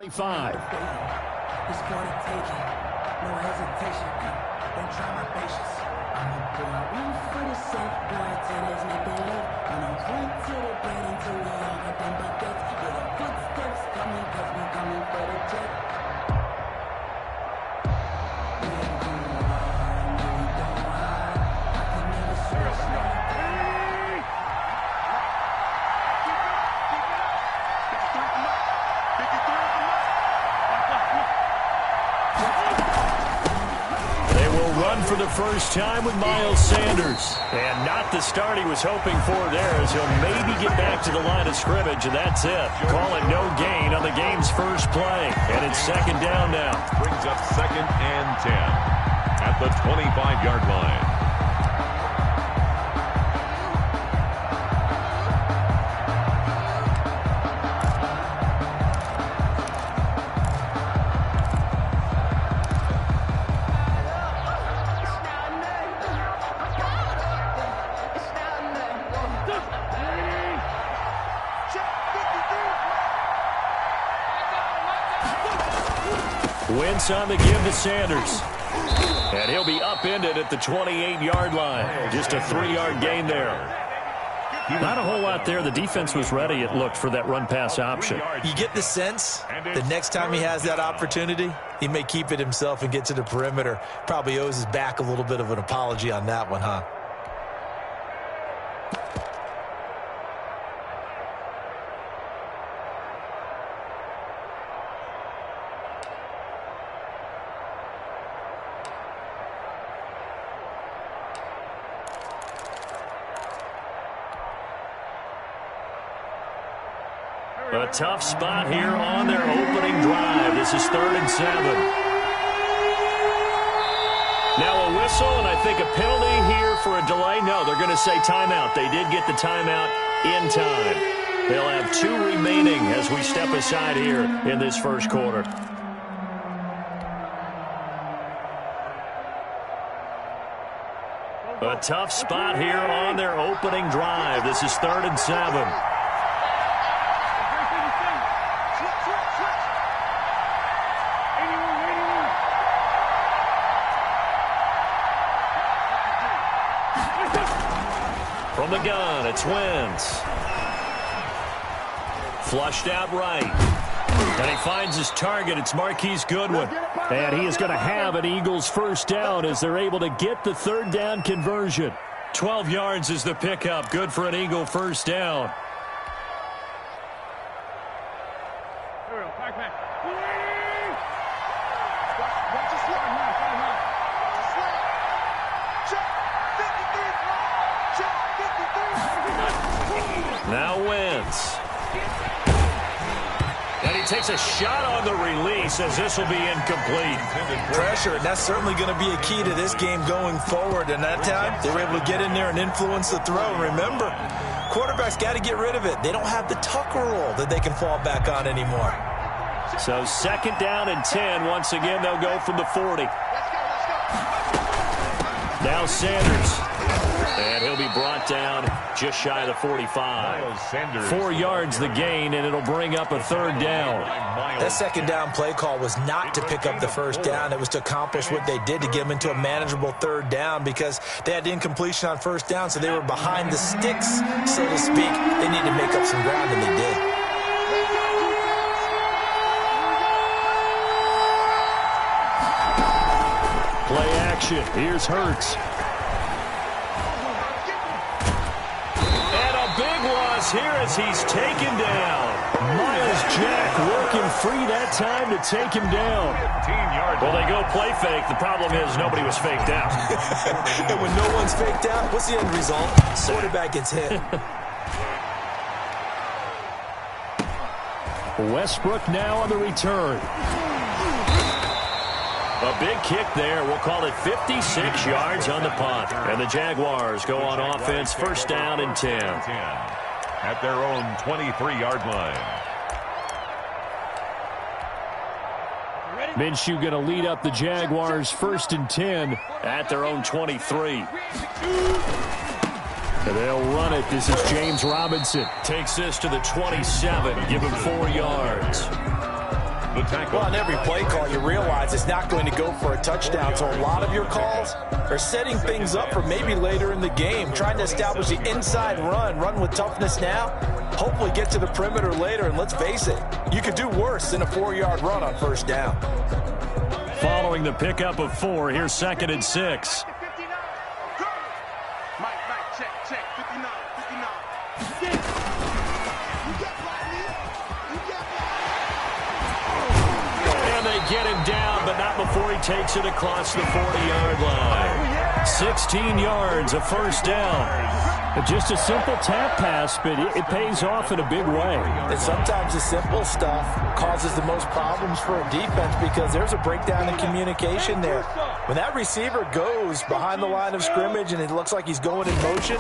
It's for the taking, no hesitation. Don't try my patience. I'ma put one for the safe, boy, till there's nothing left. I'ma run to the bed until we all got them buckets. Yeah, the footsteps coming, cause we coming for the jet. For the first time with Miles Sanders. And not the start he was hoping for there, as he'll maybe get back to the line of scrimmage, and that's it. Call it no gain on the game's first play. And it's second down now. Brings up 2nd and 10 at the 25-yard line. Wentz on the give to Sanders. And he'll be upended at the 28-yard line. Just a 3-yard gain there. Not a whole lot there. The defense was ready, it looked, for that run-pass option. You get the sense the next time he has that opportunity, he may keep it himself and get to the perimeter. Probably owes his back a little bit of an apology on that one, huh? A tough spot here on their opening drive. This is 3rd and 7. Now a whistle, and I think a penalty here for a delay. No, they're going to say timeout. They did get the timeout in time. They'll have 2 remaining as we step aside here in this first quarter. A tough spot here on their opening drive. This is 3rd and 7. From the gun, it's Wentz. Flushed out right. And he finds his target. It's Marquise Goodwin. And he is going to have an Eagles first down as they're able to get the 3rd down conversion. 12 yards is the pickup. Good for an Eagle first down. Now Wentz. And he takes a shot on the release as this will be incomplete. Pressure, and that's certainly going to be a key to this game going forward. And that time, they were able to get in there and influence the throw. And remember, quarterbacks got to get rid of it. They don't have the Tucker roll that they can fall back on anymore. So 2nd down and 10. Once again, they'll go from the 40. Now Sanders. And he'll be brought down just shy of the 45. 4 yards the gain, and it'll bring up a 3rd down. That 2nd down play call was not to pick up the 1st down. It was to accomplish what they did to get them into a manageable 3rd down because they had incompletion on 1st down, so they were behind the sticks, so to speak. They needed to make up some ground, and they did. Play action. Here's Hurts. Here as he's taken down. Miles Jack working free that time to take him down. Well, they go play fake. The problem is nobody was faked out. And when no one's faked out, what's the end result? Quarterback gets hit. Westbrook now on the return. A big kick there. We'll call it 56 yards on the punt. And the Jaguars go on offense. 1st down and 10. At their own 23-yard line. Minshew going to lead up the Jaguars 1st and 10 at their own 23. And they'll run it. This is James Robinson. Takes this to the 27. Give him 4 yards. Well, on every play call, you realize it's not going to go for a touchdown. So a lot of your calls are setting things up for maybe later in the game, trying to establish the inside run with toughness now, hopefully get to the perimeter later. And let's face it, you could do worse than a 4-yard run on 1st down. Following the pickup of 4, here's 2nd and 6. Get him down, but not before he takes it across the 40-yard line. 16 yards, a 1st down. Just a simple tap pass, but it pays off in a big way. And sometimes the simple stuff causes the most problems for a defense because there's a breakdown in communication there. When that receiver goes behind the line of scrimmage and it looks like he's going in motion,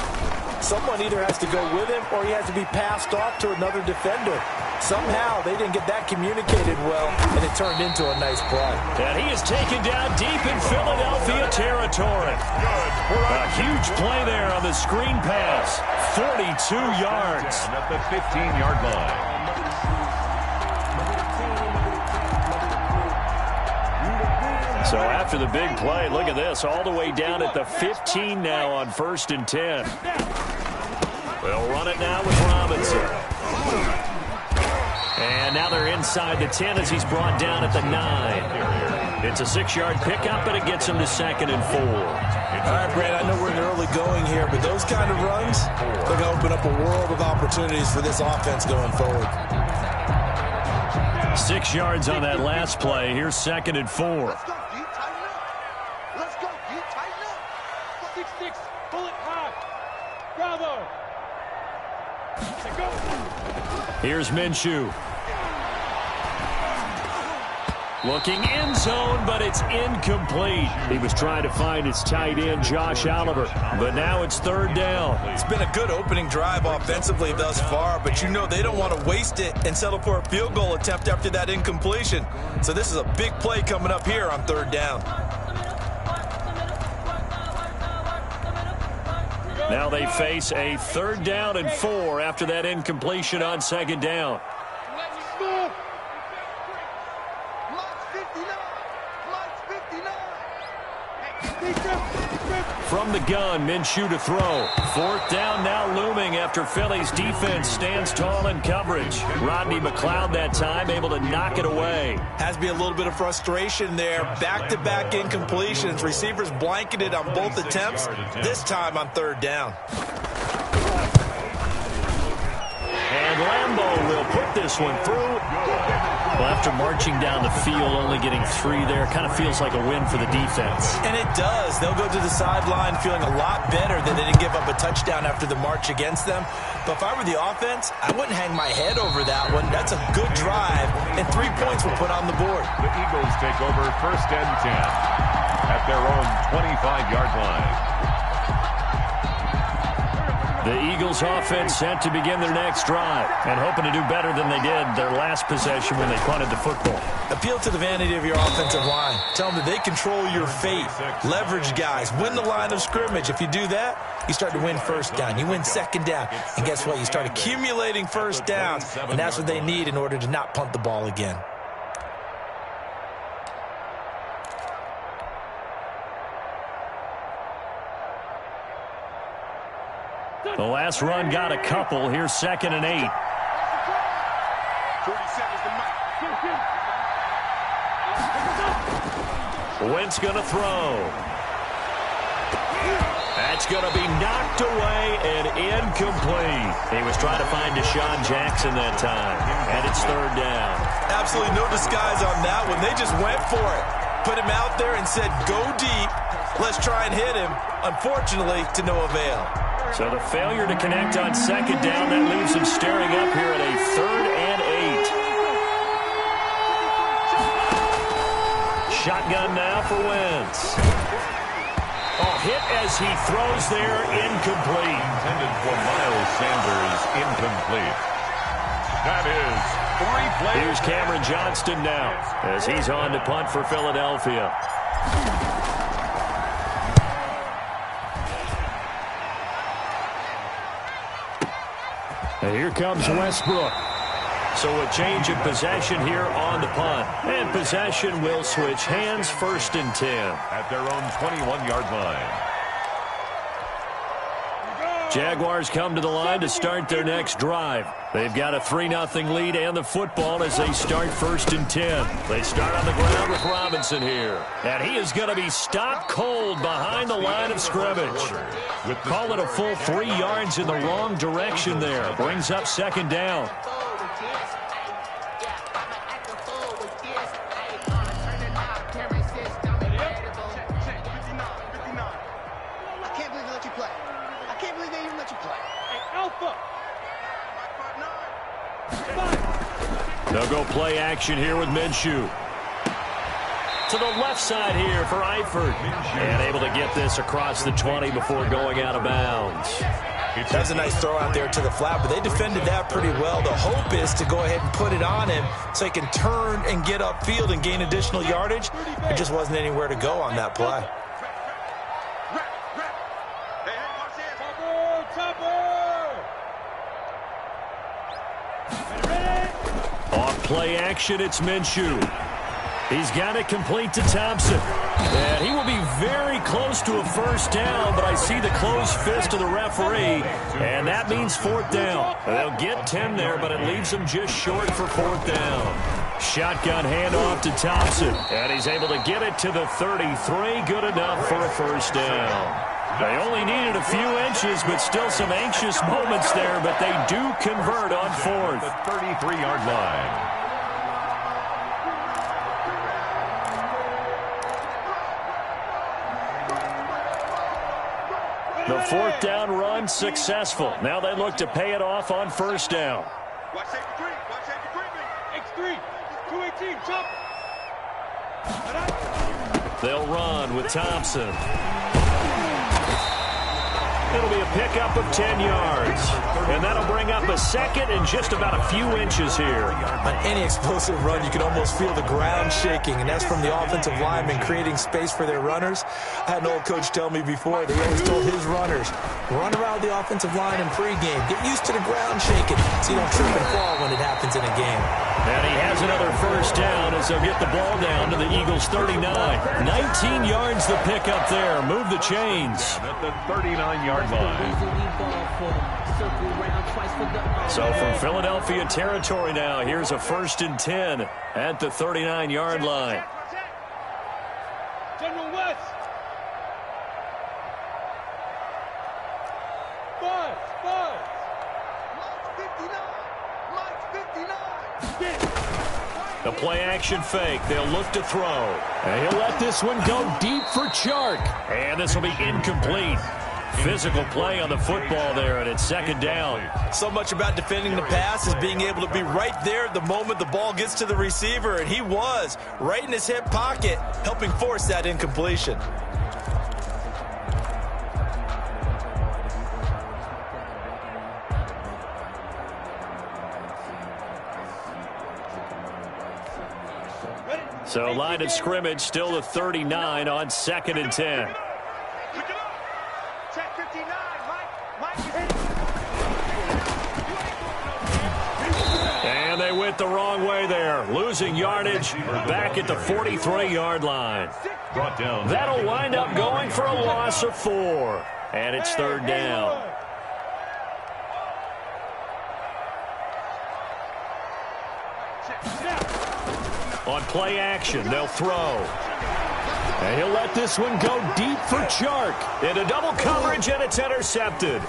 someone either has to go with him or he has to be passed off to another defender. Somehow they didn't get that communicated well, and it turned into a nice play. And he is taken down deep in Philadelphia territory. A huge play there on the screen pass. 42 yards. And at the 15-yard line. So after the big play, look at this, all the way down at the 15 now on 1st and 10. They'll run it now with Robinson. And now they're inside the 10 as he's brought down at the 9. It's a 6-yard pickup, and it gets him to 2nd and 4. All right, Brad, I know we're in the early going here, but those kind of runs, they're going to open up a world of opportunities for this offense going forward. 6 yards on that last play. Here's 2nd and 4. Let's go, D. Tighten up. Let's go, D. Tighten up. 6-6. Pull it high. Bravo. Here's Minshew. Looking end zone, but it's incomplete. He was trying to find his tight end, Josh Oliver, but now it's 3rd down. It's been a good opening drive offensively thus far, but you know they don't want to waste it and settle for a field goal attempt after that incompletion. So this is a big play coming up here on 3rd down. Now they face a 3rd down and 4 after that incompletion on 2nd down. From the gun, Minshew to throw. 4th down now looming after Philly's defense stands tall in coverage. Rodney McLeod that time able to knock it away. Has to be a little bit of frustration there. Back-to-back incompletions. Receivers blanketed on both attempts, this time on 3rd down. And Lambeau will put this one through. Well, after marching down the field, only getting 3 there, kind of feels like a win for the defense. And it does. They'll go to the sideline feeling a lot better that they didn't give up a touchdown after the march against them. But if I were the offense, I wouldn't hang my head over that one. That's a good drive, and 3 points were put on the board. The Eagles take over 1st and 10 at their own 25-yard line. The Eagles offense set to begin their next drive and hoping to do better than they did their last possession when they punted the football. Appeal to the vanity of your offensive line. Tell them that they control your fate. Leverage guys. Win the line of scrimmage. If you do that, you start to win 1st down. You win 2nd down. And guess what? You start accumulating 1st downs. And that's what they need in order to not punt the ball again. The last run got a couple. Here's 2nd and 8. 40 seconds to Mike. Wentz going to throw. That's going to be knocked away and incomplete. He was trying to find Deshaun Jackson that time, and it's 3rd down. Absolutely no disguise on that one. They just went for it. Put him out there and said, go deep. Let's try and hit him. Unfortunately, to no avail. So the failure to connect on 2nd down, that leaves him staring up here at a 3rd and 8. Shotgun now for Wentz. Oh, hit as he throws there, incomplete. Intended for Miles Sanders, incomplete. That is 3 plays. Here's Cameron Johnston now as he's on to punt for Philadelphia. And here comes Westbrook. So a change of possession here on the punt. And possession will switch hands, 1st and 10. At their own 21-yard line. Jaguars come to the line to start their next drive. They've got a 3-0 lead and the football as they start 1st and 10. They start on the ground with Robinson here. And he is going to be stopped cold behind the line of scrimmage. Call it a full 3 yards in the wrong direction there. Brings up 2nd down. They'll go play action here with Minshew. To the left side here for Eifert. And able to get this across the 20 before going out of bounds. That was a nice throw out there to the flat, but they defended that pretty well. The hope is to go ahead and put it on him so he can turn and get upfield and gain additional yardage. There just wasn't anywhere to go on that play. Off play action, it's Minshew. He's got it complete to Thompson. And he will be very close to a first down, but I see the closed fist of the referee, and that means fourth down. They'll get 10 there, but it leaves them just short for fourth down. Shotgun handoff to Thompson, and he's able to get it to the 33. Good enough for a first down. They only needed a few inches, but still some anxious moments there, but they do convert on fourth. The 33-yard line. The fourth down run successful. Now they look to pay it off on first down. Watch safety three. Watch safety three. X3. 218. Jump. They'll run with Thompson. It'll be a pickup of 10 yards. And that'll bring up a second and just about a few inches here. On any explosive run, you can almost feel the ground shaking, and that's from the offensive linemen creating space for their runners. I had an old coach tell me before, they always told his runners, run around the offensive line in pregame. Get used to the ground shaking so you don't trip and fall when it happens in a game. And he has another first down as they'll get the ball down to the Eagles' 39. 19 yards the pickup there. Move the chains. At the 39-yard line. So from Philadelphia territory now, here's a 1st and 10 at the 39-yard line. General West. 5. The play-action fake. They'll look to throw. And he'll let this one go deep for Chark. And this will be incomplete. Physical play on the football there, and it's second down. So much about defending the pass is being able to be right there at the moment the ball gets to the receiver, and he was right in his hip pocket, helping force that incompletion. So line of scrimmage still the 39 on 2nd and 10. And they went the wrong way there, losing yardage back at the 43-yard line. That'll wind up going for a loss of 4. And it's third down. On play action, they'll throw. And he'll let this one go deep for Chark. Into double coverage, and it's intercepted.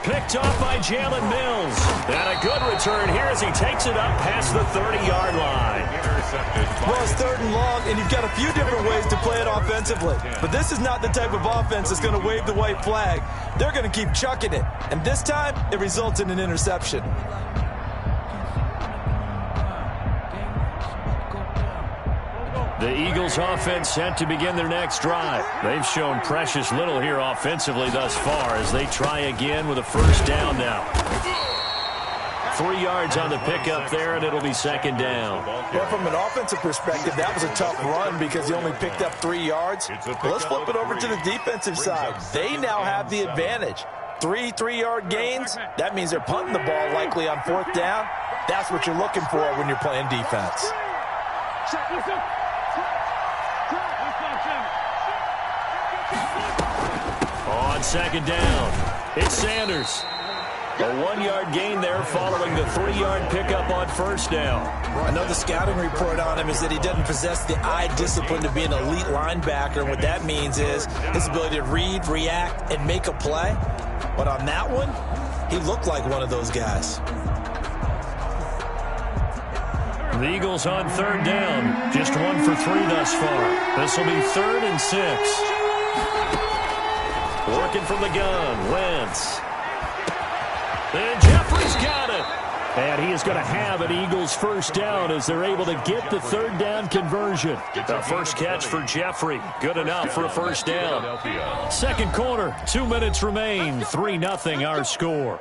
Picked off by Jalen Mills. And a good return here as he takes it up past the 30-yard line. Well, it's 3rd and long, and you've got a few different ways to play it offensively. But this is not the type of offense that's going to wave the white flag. They're going to keep chucking it. And this time, it results in an interception. The Eagles offense set to begin their next drive. They've shown precious little here offensively thus far as they try again with a first down now. 3 yards on the pickup there, and it'll be second down. Well, from an offensive perspective, that was a tough run because he only picked up 3 yards. Well, let's flip it over to the defensive side. They now have the advantage. 3 3-yard gains, that means they're punting the ball likely on 4th down. That's what you're looking for when you're playing defense. On second down, it's Sanders. A 1-yard gain there following the 3-yard pickup on first down. I know the scouting report on him is that he doesn't possess the eye discipline to be an elite linebacker, and what that means is his ability to read, react, and make a play. But on that one, he looked like one of those guys. The Eagles on third down. Just 1 for 3 thus far. This will be 3rd and 6. Working from the gun, Wentz. And Jeffrey's got it. And he is going to have an Eagles first down as they're able to get the 3rd down conversion. The first catch for Jeffrey. Good enough for a first down. Second quarter, 2 minutes remain. 3-0 our score.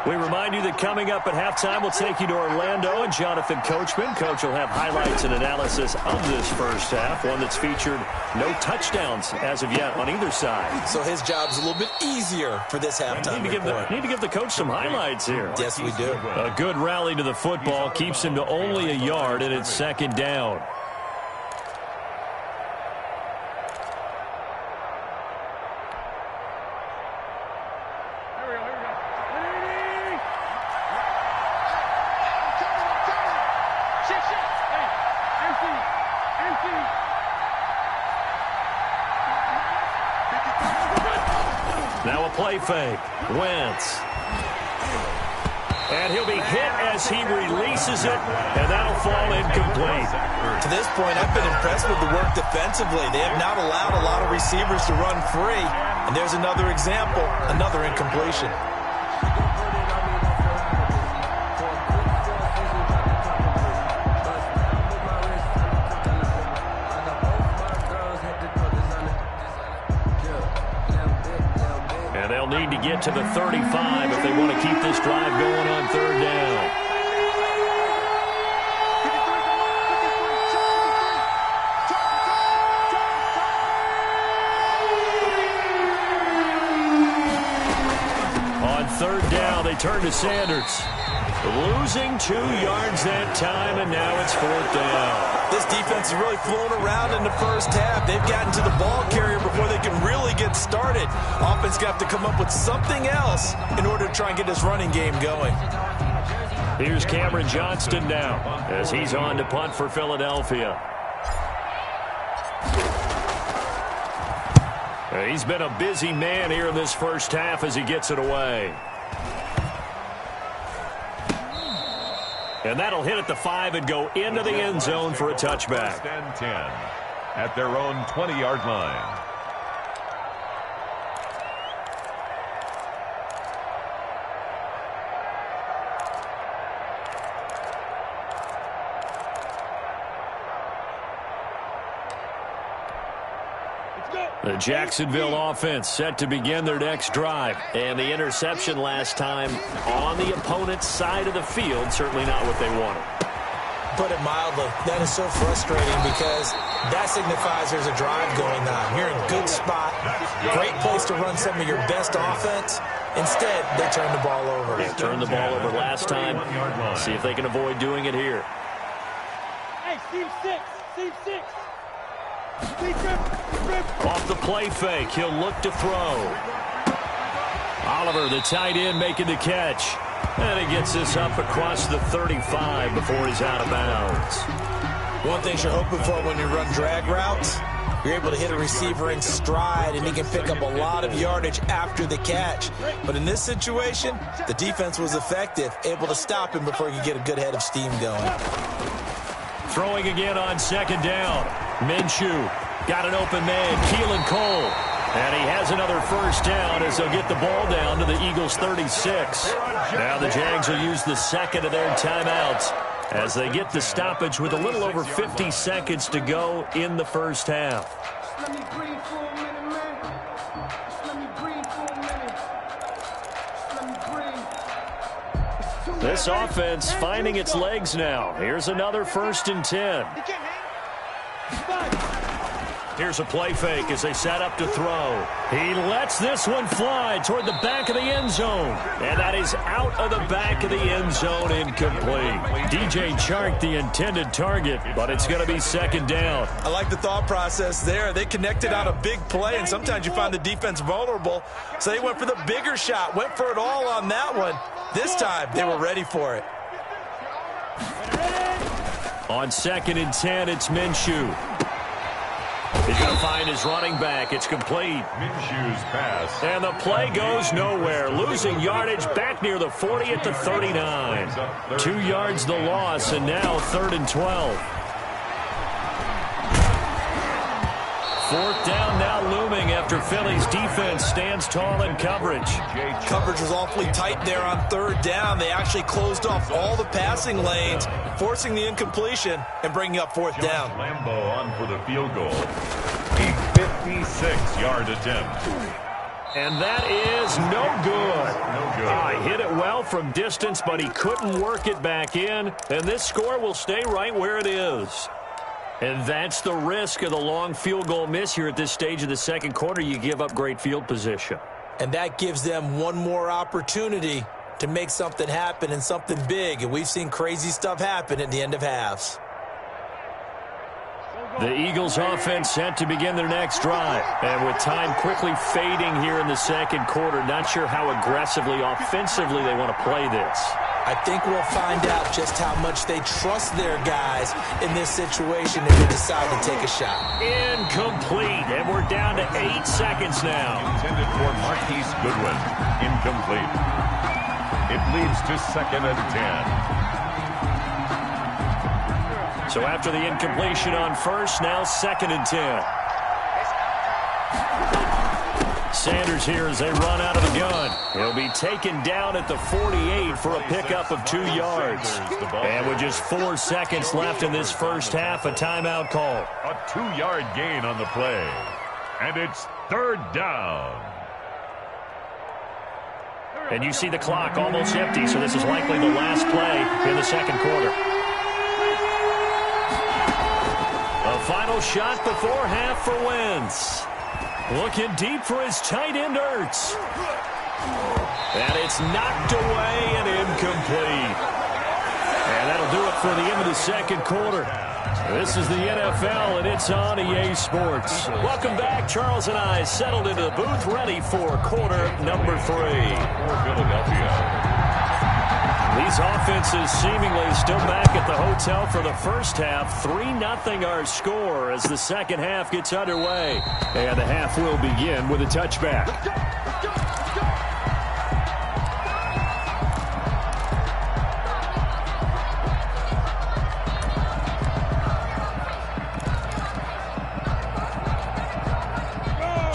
We remind you that coming up at halftime, we'll take you to Orlando and Jonathan Coachman. Coach will have highlights and analysis of this first half, one that's featured no touchdowns as of yet on either side. So his job's a little bit easier for this halftime report. Need to give the coach some highlights here. Yes, we do. A good rally to the football keeps him to only a yard, and it's second down. Now a play fake. Wentz. And he'll be hit as he releases it, and that'll fall incomplete. To this point, I've been impressed with the work defensively. They have not allowed a lot of receivers to run free. And there's another example, another incompletion. They'll need to get to the 35 if they want to keep this drive going on third down. On third down, they turn to Sanders. Losing 2 yards that time, and now it's fourth down. This defense has really flown around in the first half. They've gotten to the ball carrier before they can really get started. Offense got to come up with something else in order to try and get this running game going. Here's Cameron Johnston now as he's on to punt for Philadelphia. He's been a busy man here in this first half as he gets it away. And that'll hit at the 5 and go into the end zone for a touchback. First and 10 at their own 20-yard line. The Jacksonville offense set to begin their next drive. And the interception last time on the opponent's side of the field, certainly not what they wanted. Put it mildly, that is so frustrating because that signifies there's a drive going on. You're in a good spot, great place to run some of your best offense. Instead, they turn the ball over. They turned the ball over last time. See if they can avoid doing it here. Hey, Steve 6. Off the play fake, he'll look to throw. Oliver, the tight end, making the catch. And he gets this up across the 35 before he's out of bounds. One thing you're hoping for when you run drag routes, you're able to hit a receiver in stride, and he can pick up a lot of yardage after the catch. But in this situation, the defense was effective, able to stop him before he could get a good head of steam going. Throwing again on second down. Minshew got an open man, Keelan Cole. And he has another first down as they'll get the ball down to the Eagles' 36. Now the Jags will use the second of their timeouts as they get the stoppage with a little over 50 seconds to go in the first half. Let me breathe for a minute, man. Just let me breathe for a minute. Just let me breathe. This offense finding its legs now. Here's another 1st and 10. Here's a play fake as they set up to throw. He lets this one fly toward the back of the end zone. And that is out of the back of the end zone, incomplete. DJ Chark, the intended target, but it's going to be second down. I like the thought process there. They connected on a big play, and sometimes you find the defense vulnerable. So they went for the bigger shot, went for it all on that one. This time, they were ready for it. On 2nd and 10, it's Minshew. He's going to find his running back. It's complete. Minshew's pass. And the play goes nowhere. Losing yardage back near the 40 at the 39. 2 yards the loss, and now 3rd and 12. 4th down now looming after Philly's defense stands tall in coverage. Coverage was awfully tight there on 3rd down. They actually closed off all the passing lanes, forcing the incompletion and bringing up 4th down. Lambeau on for the field goal. A 56-yard attempt. And that is no good. He hit it well from distance, but he couldn't work it back in. And this score will stay right where it is. And that's the risk of the long field goal miss here at this stage of the second quarter. You give up great field position. And that gives them one more opportunity to make something happen and something big. And we've seen crazy stuff happen at the end of halves. The Eagles offense set to begin their next drive. And with time quickly fading here in the second quarter, not sure how aggressively, offensively they want to play this. I think we'll find out just how much they trust their guys in this situation if they decide to take a shot. Incomplete, and we're down to 8 seconds now. Intended for Marquise Goodwin. Incomplete. It leads to 2nd and 10. So after the incompletion on first, now 2nd and 10. Sanders here as they run out of the gun. He'll be taken down at the 48 for a pickup of 2 yards. And with just 4 seconds left in this first half, a timeout call. A 2-yard gain on the play. And it's 3rd down. And you see the clock almost empty, so this is likely the last play in the second quarter. A final shot before half for Wentz. Looking deep for his tight end, Ertz. And it's knocked away and incomplete. And that'll do it for the end of the second quarter. This is the NFL, and it's on EA Sports. Welcome back. Charles and I settled into the booth, ready for quarter number 3. For Philadelphia. These offenses seemingly still back at the hotel for the first half. 3-0 our score as the second half gets underway. And the half will begin with a touchback.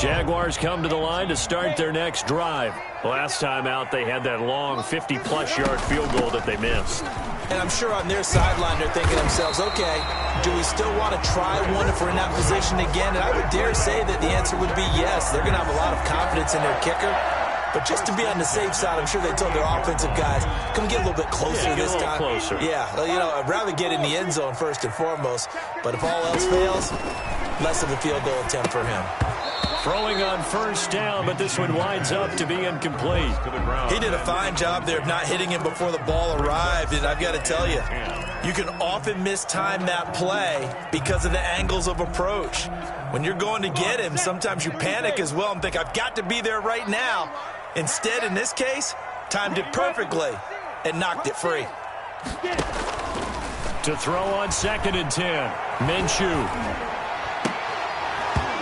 Jaguars come to the line to start their next drive. Last time out, they had that long 50-plus yard field goal that they missed. And I'm sure on their sideline they're thinking to themselves, okay, do we still want to try one if we're in that position again? And I would dare say that the answer would be yes. They're going to have a lot of confidence in their kicker. But just to be on the safe side, I'm sure they told their offensive guys, come get a little bit closer this time. Closer. Yeah, you know, I'd rather get in the end zone first and foremost. But if all else fails, less of a field goal attempt for him. Throwing on first down, but this one winds up to be incomplete. He did a fine job there of not hitting him before the ball arrived, and I've got to tell you, you can often mistime that play because of the angles of approach. When you're going to get him, sometimes you panic as well and think, I've got to be there right now. Instead, in this case, timed it perfectly and knocked it free. To throw on 2nd and 10, Minshew.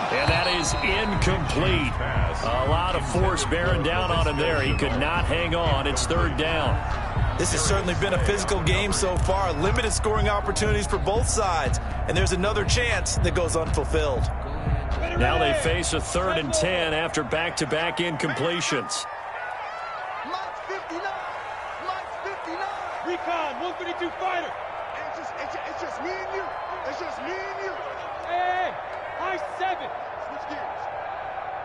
And that is incomplete. A lot of force bearing down on him there. He could not hang on. It's 3rd down. This has certainly been a physical game so far. Limited scoring opportunities for both sides. And there's another chance that goes unfulfilled. Now they face a 3rd and 10 after back-to-back incompletions. Mike's 59. Mike's 59. Recon, 152 fighter. It's just me and you. It's just me and you. Hey, high 7. Switch gears.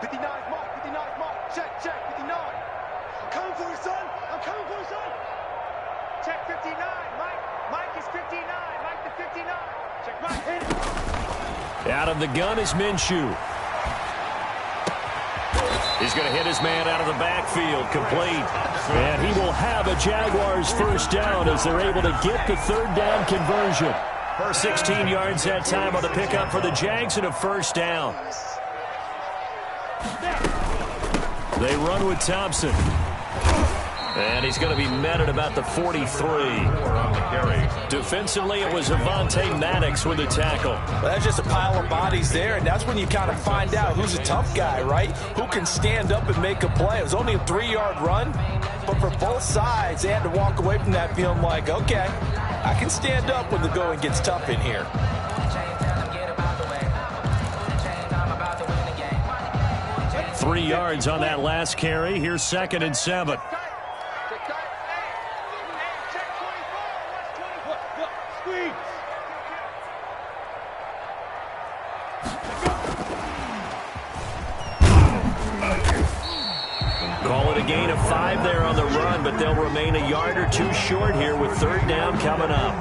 59's Mike. 59's Mike. Check, 59. I'm coming for you, son. I'm coming for you, son. Check 59. Mike is 59. Mike the 59. Check Mike. Hit it. Out of the gun is Minshew. He's going to hit his man out of the backfield, complete. And he will have a Jaguars first down as they're able to get the 3rd down conversion. First 16 yards that time on the pickup for the Jags and a first down. They run with Thompson. And he's going to be met at about the 43. Defensively, it was Avonte Maddox with the tackle. Well, that's just a pile of bodies there, and that's when you kind of find out who's a tough guy, right? Who can stand up and make a play. It was only a 3-yard run, but for both sides, they had to walk away from that feeling like, okay, I can stand up when the going gets tough in here. Three yards on that last carry. Here's 2nd and 7. Call it a gain of 5 there on the run, but they'll remain a yard or 2 short here with third down coming up.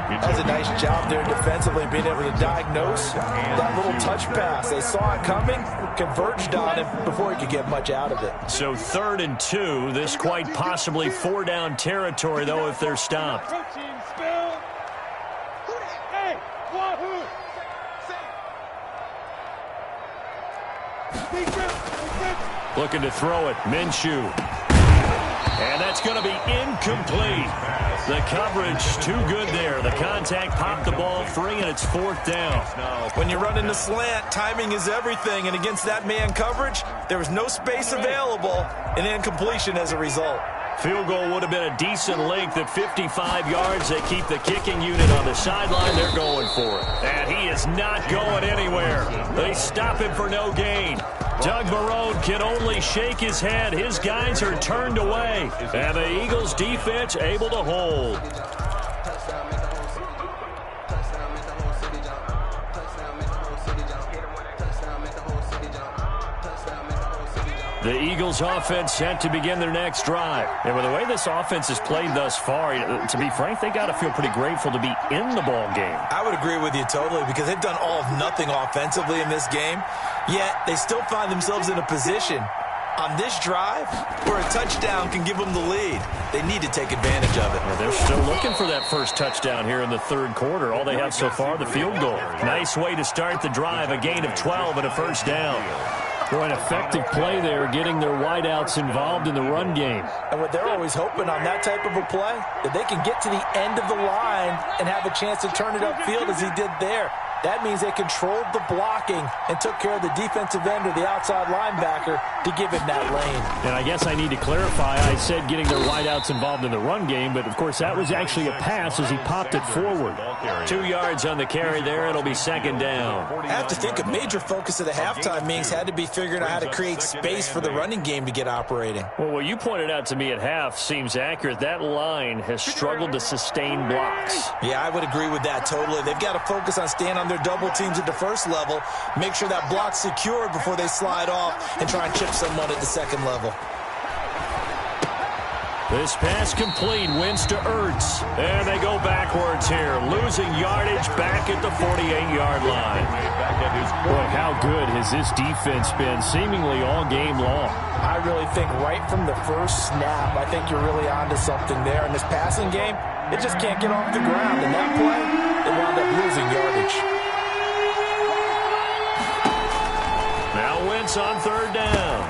That was a nice job there defensively, being able to diagnose that little touch pass. They saw it coming, converged on him before he could get much out of it. So 3rd and 2. This quite possibly 4-down territory, though, if they're stopped. Hey, Wahoo! Looking to throw it. Minshew. And that's going to be incomplete. The coverage too good there. The contact popped the ball free, and it's 4th down. When you run in the slant, timing is everything. And against that man coverage, there was no space available, and incompletion as a result. Field goal would have been a decent length at 55 yards. They keep the kicking unit on the sideline. They're going for it. And he is not going anywhere. They stop him for no gain. Doug Marrone can only shake his head. His guys are turned away. And the Eagles defense able to hold. The Eagles offense set to begin their next drive. And with the way this offense has played thus far, to be frank, they got to feel pretty grateful to be in the ball game. I would agree with you totally, because they've done all of nothing offensively in this game, yet they still find themselves in a position on this drive where a touchdown can give them the lead. They need to take advantage of it. Yeah, they're still looking for that first touchdown here in the 3rd quarter. All they have so far, the field goal. Nice way to start the drive, a gain of 12 and a first down. Boy, an effective play there, getting their wideouts involved in the run game. And what they're always hoping on that type of a play, that they can get to the end of the line and have a chance to turn it upfield as he did there. That means they controlled the blocking and took care of the defensive end or the outside linebacker to give him that lane. And I guess I need to clarify, I said getting their wideouts involved in the run game, but of course that was actually a pass as he popped it forward. 2 yards on the carry there. It'll be 2nd down. I have to think a major focus of the halftime meetings had to be figuring out how to create space for the running game to get operating. Well, what you pointed out to me at half seems accurate. That line has struggled to sustain blocks. Yeah, I would agree with that totally. They've got to focus on staying on their double teams at the first level, make sure that block's secured before they slide off and try and chip someone at the 2nd level. This pass complete, wins to Ertz. And they go backwards here, losing yardage back at the 48-yard line. Boy, how good has this defense been, seemingly all game long. I really think right from the first snap, I think you're really onto something there. In this passing game, it just can't get off the ground. In that play, they wound up losing yardage. Now Wentz on 3rd down.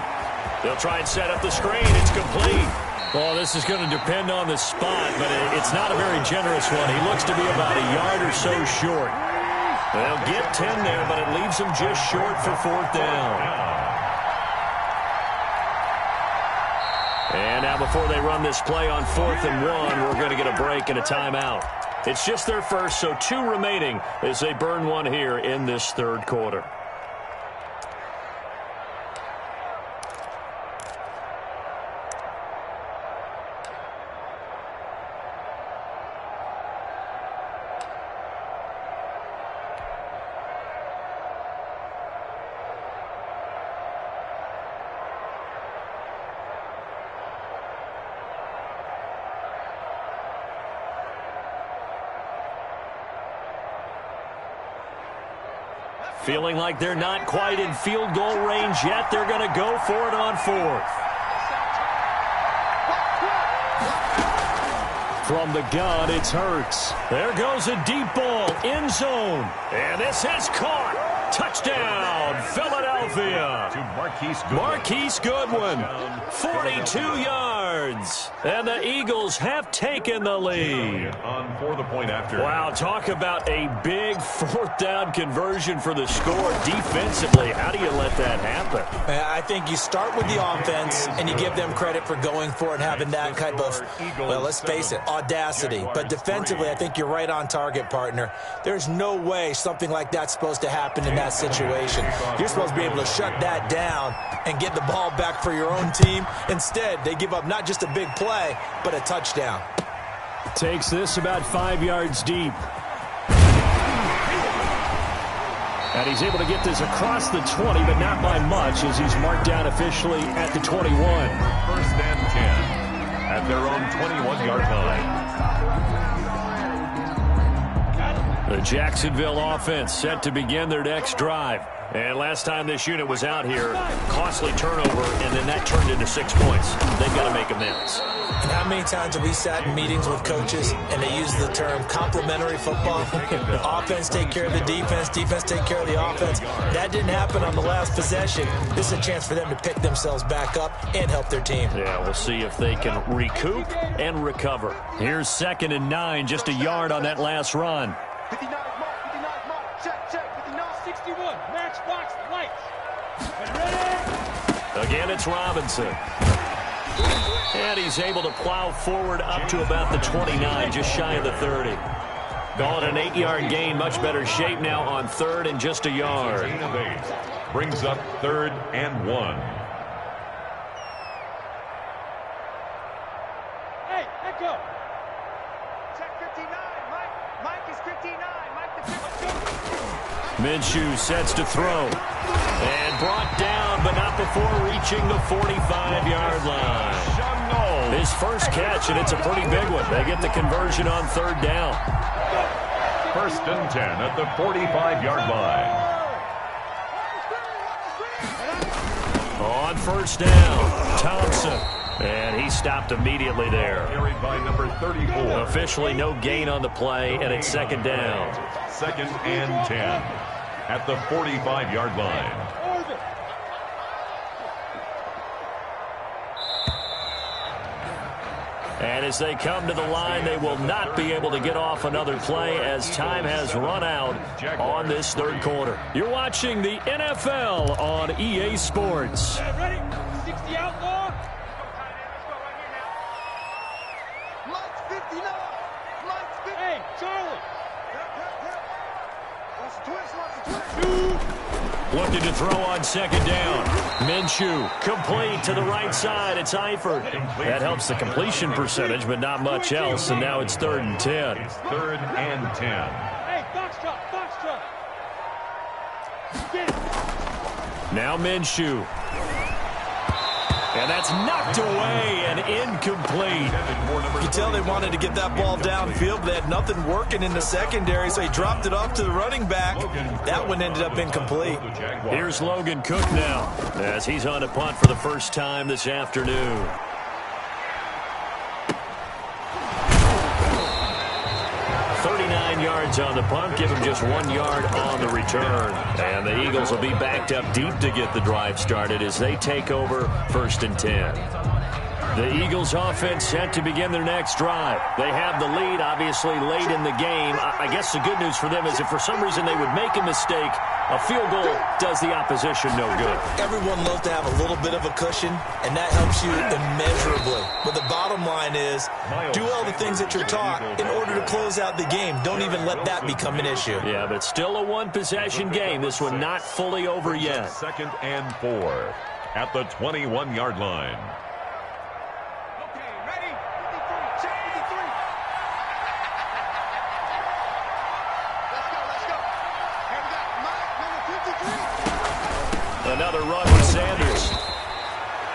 They'll try and set up the screen. It's complete. Well, this is going to depend on the spot, but it's not a very generous one. He looks to be about a yard or so short. They'll get 10 there, but it leaves them just short for 4th down. And now before they run this play on 4th and 1, we're going to get a break and a timeout. It's just their first, so 2 remaining as they burn one here in this 3rd quarter. Feeling like they're not quite in field goal range yet. They're going to go for it on 4th. From the gun, it's Hurts. There goes a deep ball, end zone. And this is caught. Touchdown, Philadelphia. To Marquise Goodwin, 42 yards. And the Eagles have taken the lead. On for the point after. Wow, talk about a big 4th down conversion for the score defensively. How do you let that happen? I think you start with the offense and you give them credit for going for it and having that type of, well, let's face it, audacity. But defensively, I think you're right on target, partner. There's no way something like that's supposed to happen in that situation. You're supposed to be able to shut that down and get the ball back for your own team. Instead, they give up not just a big play, but a touchdown. Takes this about 5 yards deep. And he's able to get this across the 20, but not by much, as he's marked down officially at the 21. First and 10 at their own 21-yard line. The Jacksonville offense set to begin their next drive. And last time this unit was out here, costly turnover, and then that turned into 6 points. They've got to make amends. And how many times have we sat in meetings with coaches and they use the term complementary football? The offense take care of the defense, defense take care of the offense. That didn't happen on the last possession. This is a chance for them to pick themselves back up and help their team. Yeah, we'll see if they can recoup and recover. Here's 2nd and 9, just a yard on that last run. 59 mark, check, 59, 61, matchbox, lights. And ready? Again, it's Robinson. And he's able to plow forward up to about the 29, just shy of the 30. Call it an 8-yard gain, much better shape now on 3rd and just a yard. Gain of 8 brings up 3rd and 1. Hey, echo. Check 59, Mike is 59, Mike the 59. Minshew sets to throw. And brought down, but not before reaching the 45-yard line. His first catch, and it's a pretty big one. They get the conversion on 3rd down. First and 10 at the 45-yard line. On 1st down, Thompson. And he stopped immediately there. Carried by number 34. Officially no gain on the play, and it's 2nd down. 2nd and 10 at the 45-yard line. And as they come to the line, they will not be able to get off another play as time has run out on this 3rd quarter. You're watching the NFL on EA Sports. Ready? 60 outlaw. Mike's 59. Mike's 59. Hey, Charlie. Watch the twist, watch the twist. Looking to throw on 2nd down. Minshew complete to the right side. It's Eifert. That helps the completion percentage, but not much else. And now it's 3rd and 10. It's 3rd and 10. Hey, box truck. Get it. Now Minshew. And that's knocked away and incomplete. You can tell they wanted to get that ball downfield, but they had nothing working in the secondary, so he dropped it off to the running back. That one ended up incomplete. Here's Logan Cook now as he's on a punt for the first time this afternoon. Yards on the punt, give him just 1 yard on the return. And the Eagles will be backed up deep to get the drive started as they take over 1st and 10. The Eagles offense set to begin their next drive. They have the lead, obviously, late in the game. I guess the good news for them is if for some reason they would make a mistake, a field goal does the opposition no good. Everyone loves to have a little bit of a cushion, and that helps you immeasurably. But the bottom line is, do all the things that you're taught in order to close out the game. Don't even let that become an issue. Yeah, but still a one-possession game. This one not fully over yet. 2nd and 4 at the 21-yard line. Another run with Sanders.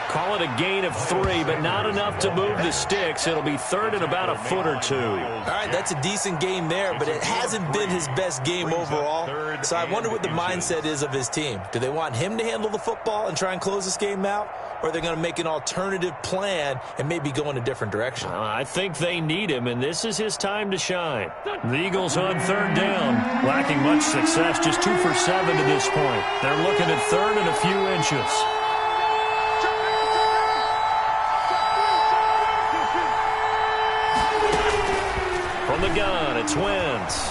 Call it a gain of 3, but not enough to move the sticks. It'll be 3rd and about a foot or 2. All right, that's a decent game there, but it hasn't been his best game overall. So I wonder what the mindset is of his team. Do they want him to handle the football and try and close this game out? Or are they going to make an alternative plan and maybe go in a different direction? I think they need him, and this is his time to shine. The Eagles on 3rd down. Lacking much success, just 2 for 7 to this point. They're looking at 3rd and a few inches. From the gun, it's Wentz.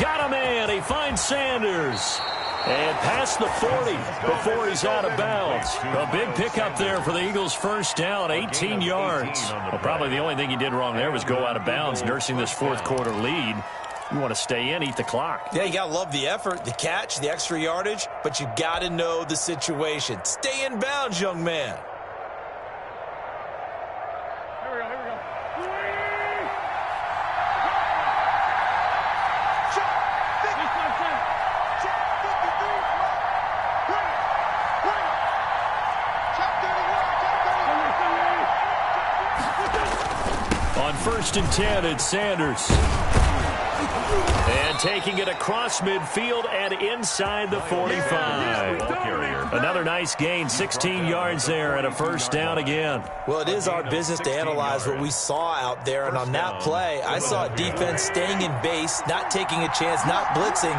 Got a man. He finds Sanders. And past the 40 before he's out of bounds. A big pickup there for the Eagles' first down, 18 yards. Well, probably the only thing he did wrong there was go out of bounds, nursing this 4th quarter lead. You want to stay in, eat the clock. Yeah, you got to love the effort, the catch, the extra yardage, but you got to know the situation. Stay in bounds, young man. 1st and 10, it's Sanders. And taking it across midfield and inside the 45. Another nice gain, 16 yards there and a 1st down again. Well, it is our business to analyze what we saw out there, and on that play, I saw defense staying in base, not taking a chance, not blitzing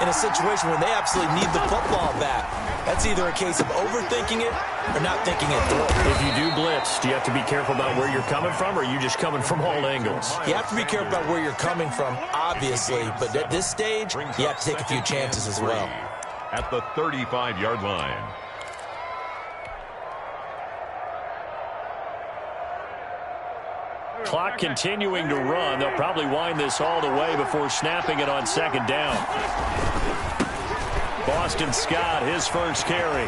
in a situation where they absolutely need the football back. That's either a case of overthinking it or not thinking it through. If you do blitz, do you have to be careful about where you're coming from, or are you just coming from all angles? You have to be careful about where you're coming from, obviously, but at this stage, you have to take a few chances as well. At the 35-yard line. Clock continuing to run. They'll probably wind this all the way before snapping it on 2nd down. Boston Scott, his 1st carry.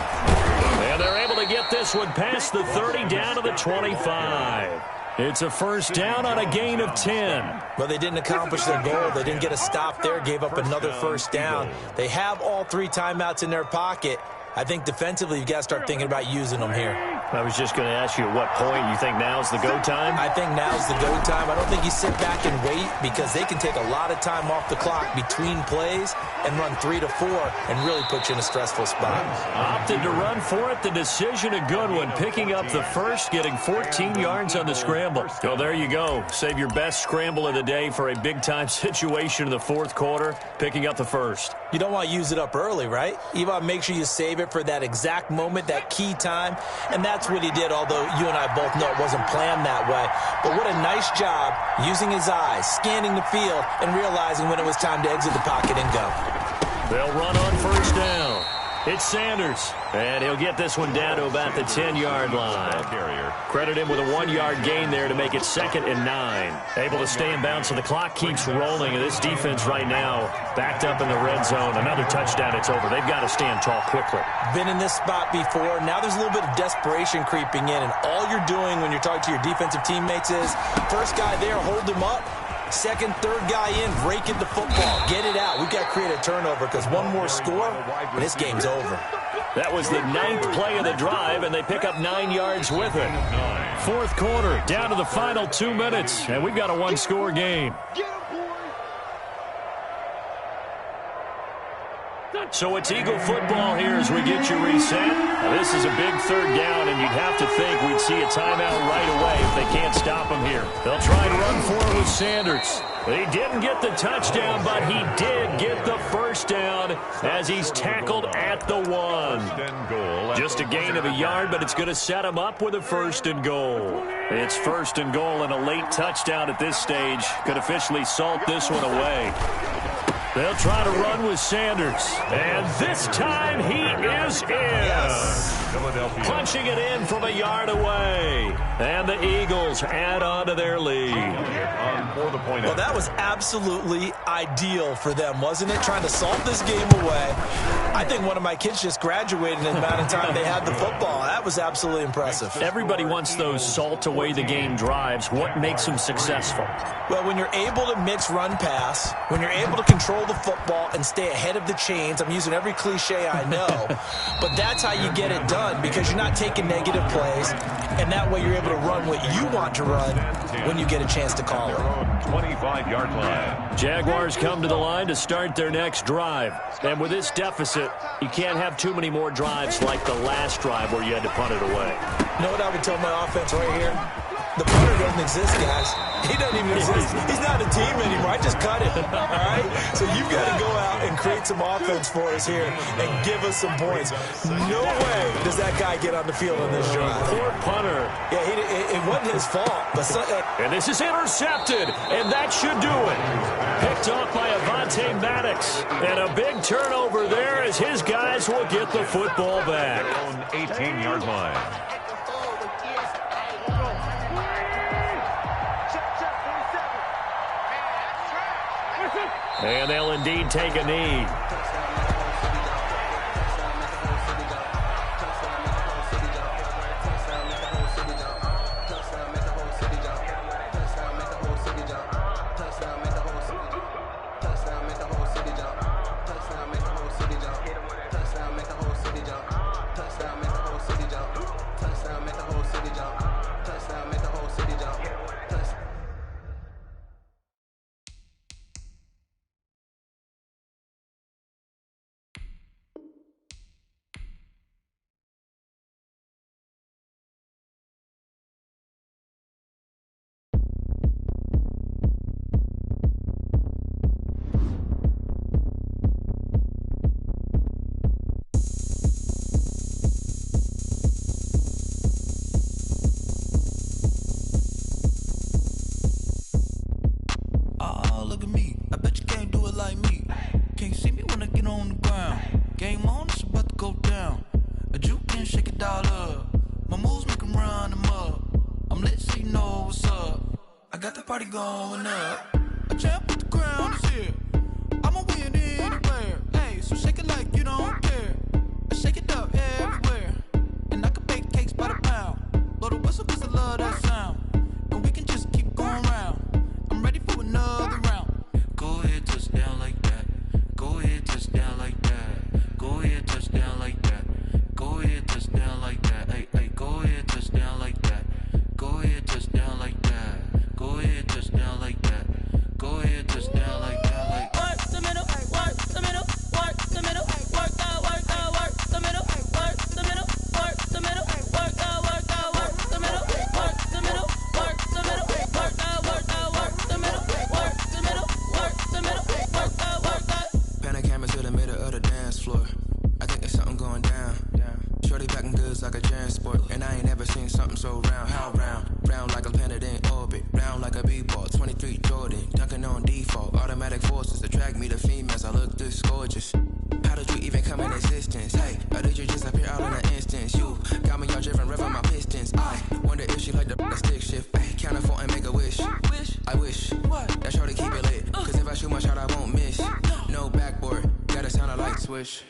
And they're able to get this one past the 30 down to the 25. It's a 1st down on a gain of 10. Well, they didn't accomplish their goal. They didn't get a stop there, gave up another 1st down. They have all 3 timeouts in their pocket. I think defensively, you've got to start thinking about using them here. I was just going to ask you at what point you think now's the go time? I think now's the go time. I don't think you sit back and wait because they can take a lot of time off the clock between plays and run 3 to 4 and really put you in a stressful spot. Opted to run for it. The decision a good one. Picking up the 1st, getting 14 yards on the scramble. So there you go. Save your best scramble of the day for a big-time situation in the 4th quarter. Picking up the 1st. You don't want to use it up early, right? You want to make sure you save it for that exact moment, that key time. And that's what he did, although you and I both know it wasn't planned that way. But what a nice job using his eyes, scanning the field, and realizing when it was time to exit the pocket and go. They'll run on 1st down. It's Sanders, and he'll get this one down to about the 10-yard line. Credit him with a 1-yard gain there to make it 2nd and 9. Able to stay in bounds, so the clock keeps rolling, and this defense right now backed up in the red zone. Another touchdown, it's over. They've got to stand tall quickly. Been in this spot before. Now there's a little bit of desperation creeping in, and all you're doing when you're talking to your defensive teammates is, first guy there, hold him up. 2nd, 3rd guy in, breaking the football. Get it out. We've got to create a turnover because one more score, and this game's over. That was the 9th play of the drive, and they pick up 9 yards with it. 4th quarter, down to the final 2 minutes, and we've got a 1-score game. So it's Eagle football here as we get you reset. Now, this is a big 3rd down, and you'd have to think we'd see a timeout right away if they can't stop him here. They'll try and run for it with Sanders. He didn't get the touchdown, but he did get the 1st down as he's tackled at the 1. Just a gain of a yard, but it's going to set him up with a 1st and goal. It's 1st and goal, and a late touchdown at this stage could officially salt this one away. They'll try to run with Sanders. And this time he is in. Yes. Punching it in from a yard away. And the Eagles add on to their lead. Well, that was absolutely ideal for them, wasn't it? Trying to salt this game away. I think one of my kids just graduated in the amount of time they had the football. That was absolutely impressive. Everybody wants those salt away the game drives. What makes them successful? Well, when you're able to mix run pass, when you're able to control the football and stay ahead of the chains, I'm using every cliche I know, but that's how you get it done because you're not taking negative plays, and that way you're able to run what you want to run when you get a chance to call it. 25-yard line. Jaguars come to the line to start their next drive. And with this deficit, you can't have too many more drives like the last drive where you had to punt it away. You know what I would tell my offense right here? The punter doesn't exist, guys. He doesn't even exist. He's not a team anymore. I just cut him, all right? So you've got to go out and create some offense for us here and give us some points. No way does that guy get on the field on this drive. Poor punter. Yeah, it wasn't his fault. But and this is intercepted, and that should do it. Picked off by Avonte Maddox. And a big turnover there as his guys will get the football back. 18-yard line. And they'll indeed take a knee. on the ground. Game on, it's about to go down. A juke can shake it all up. My moves make 'em run them up. I'm lit so you know what's up. I got the party going up. A champ with the crown is here. I'ma win anywhere. Hey, so shake it like you don't care. I shake it up everywhere. And I can bake cakes by the pound. Blow the whistle 'cause I love that sound. And we can just keep going round. I'm ready for another round. Go ahead, touch down like that. Go ahead, touch down like that. Go ahead, touch down like that. Go ahead, touch down like that. Hey, hey, go ahead, touch down like that. Go ahead, touch down like that. Go ahead, touch down like that. Go ahead, touch down like that. Like work the middle, work the middle, work the middle, work the middle, work the middle, work the middle, work the middle, work the middle, work the middle, work the middle, work the middle, work the middle, work the middle, work the. Pan the camera to the middle of the dance floor. I think there's something going down. Shorty packing goods like a transport, and I ain't never seen something so round. How round? Round like a planet in orbit, round like a b-ball. 23 Jordan, dunking on default. Automatic forces attract me to females. I look this gorgeous. How did you even come in existence? Hey, or did you just appear all in an instance? You got me all driven, revving my pistons. I wonder if she like the stick shift. Hey, count it 4 and make a wish. I wish that shorty keep it lit. 'Cause if I shoot my shot, I won't miss. No backboard, gotta sound a light switch.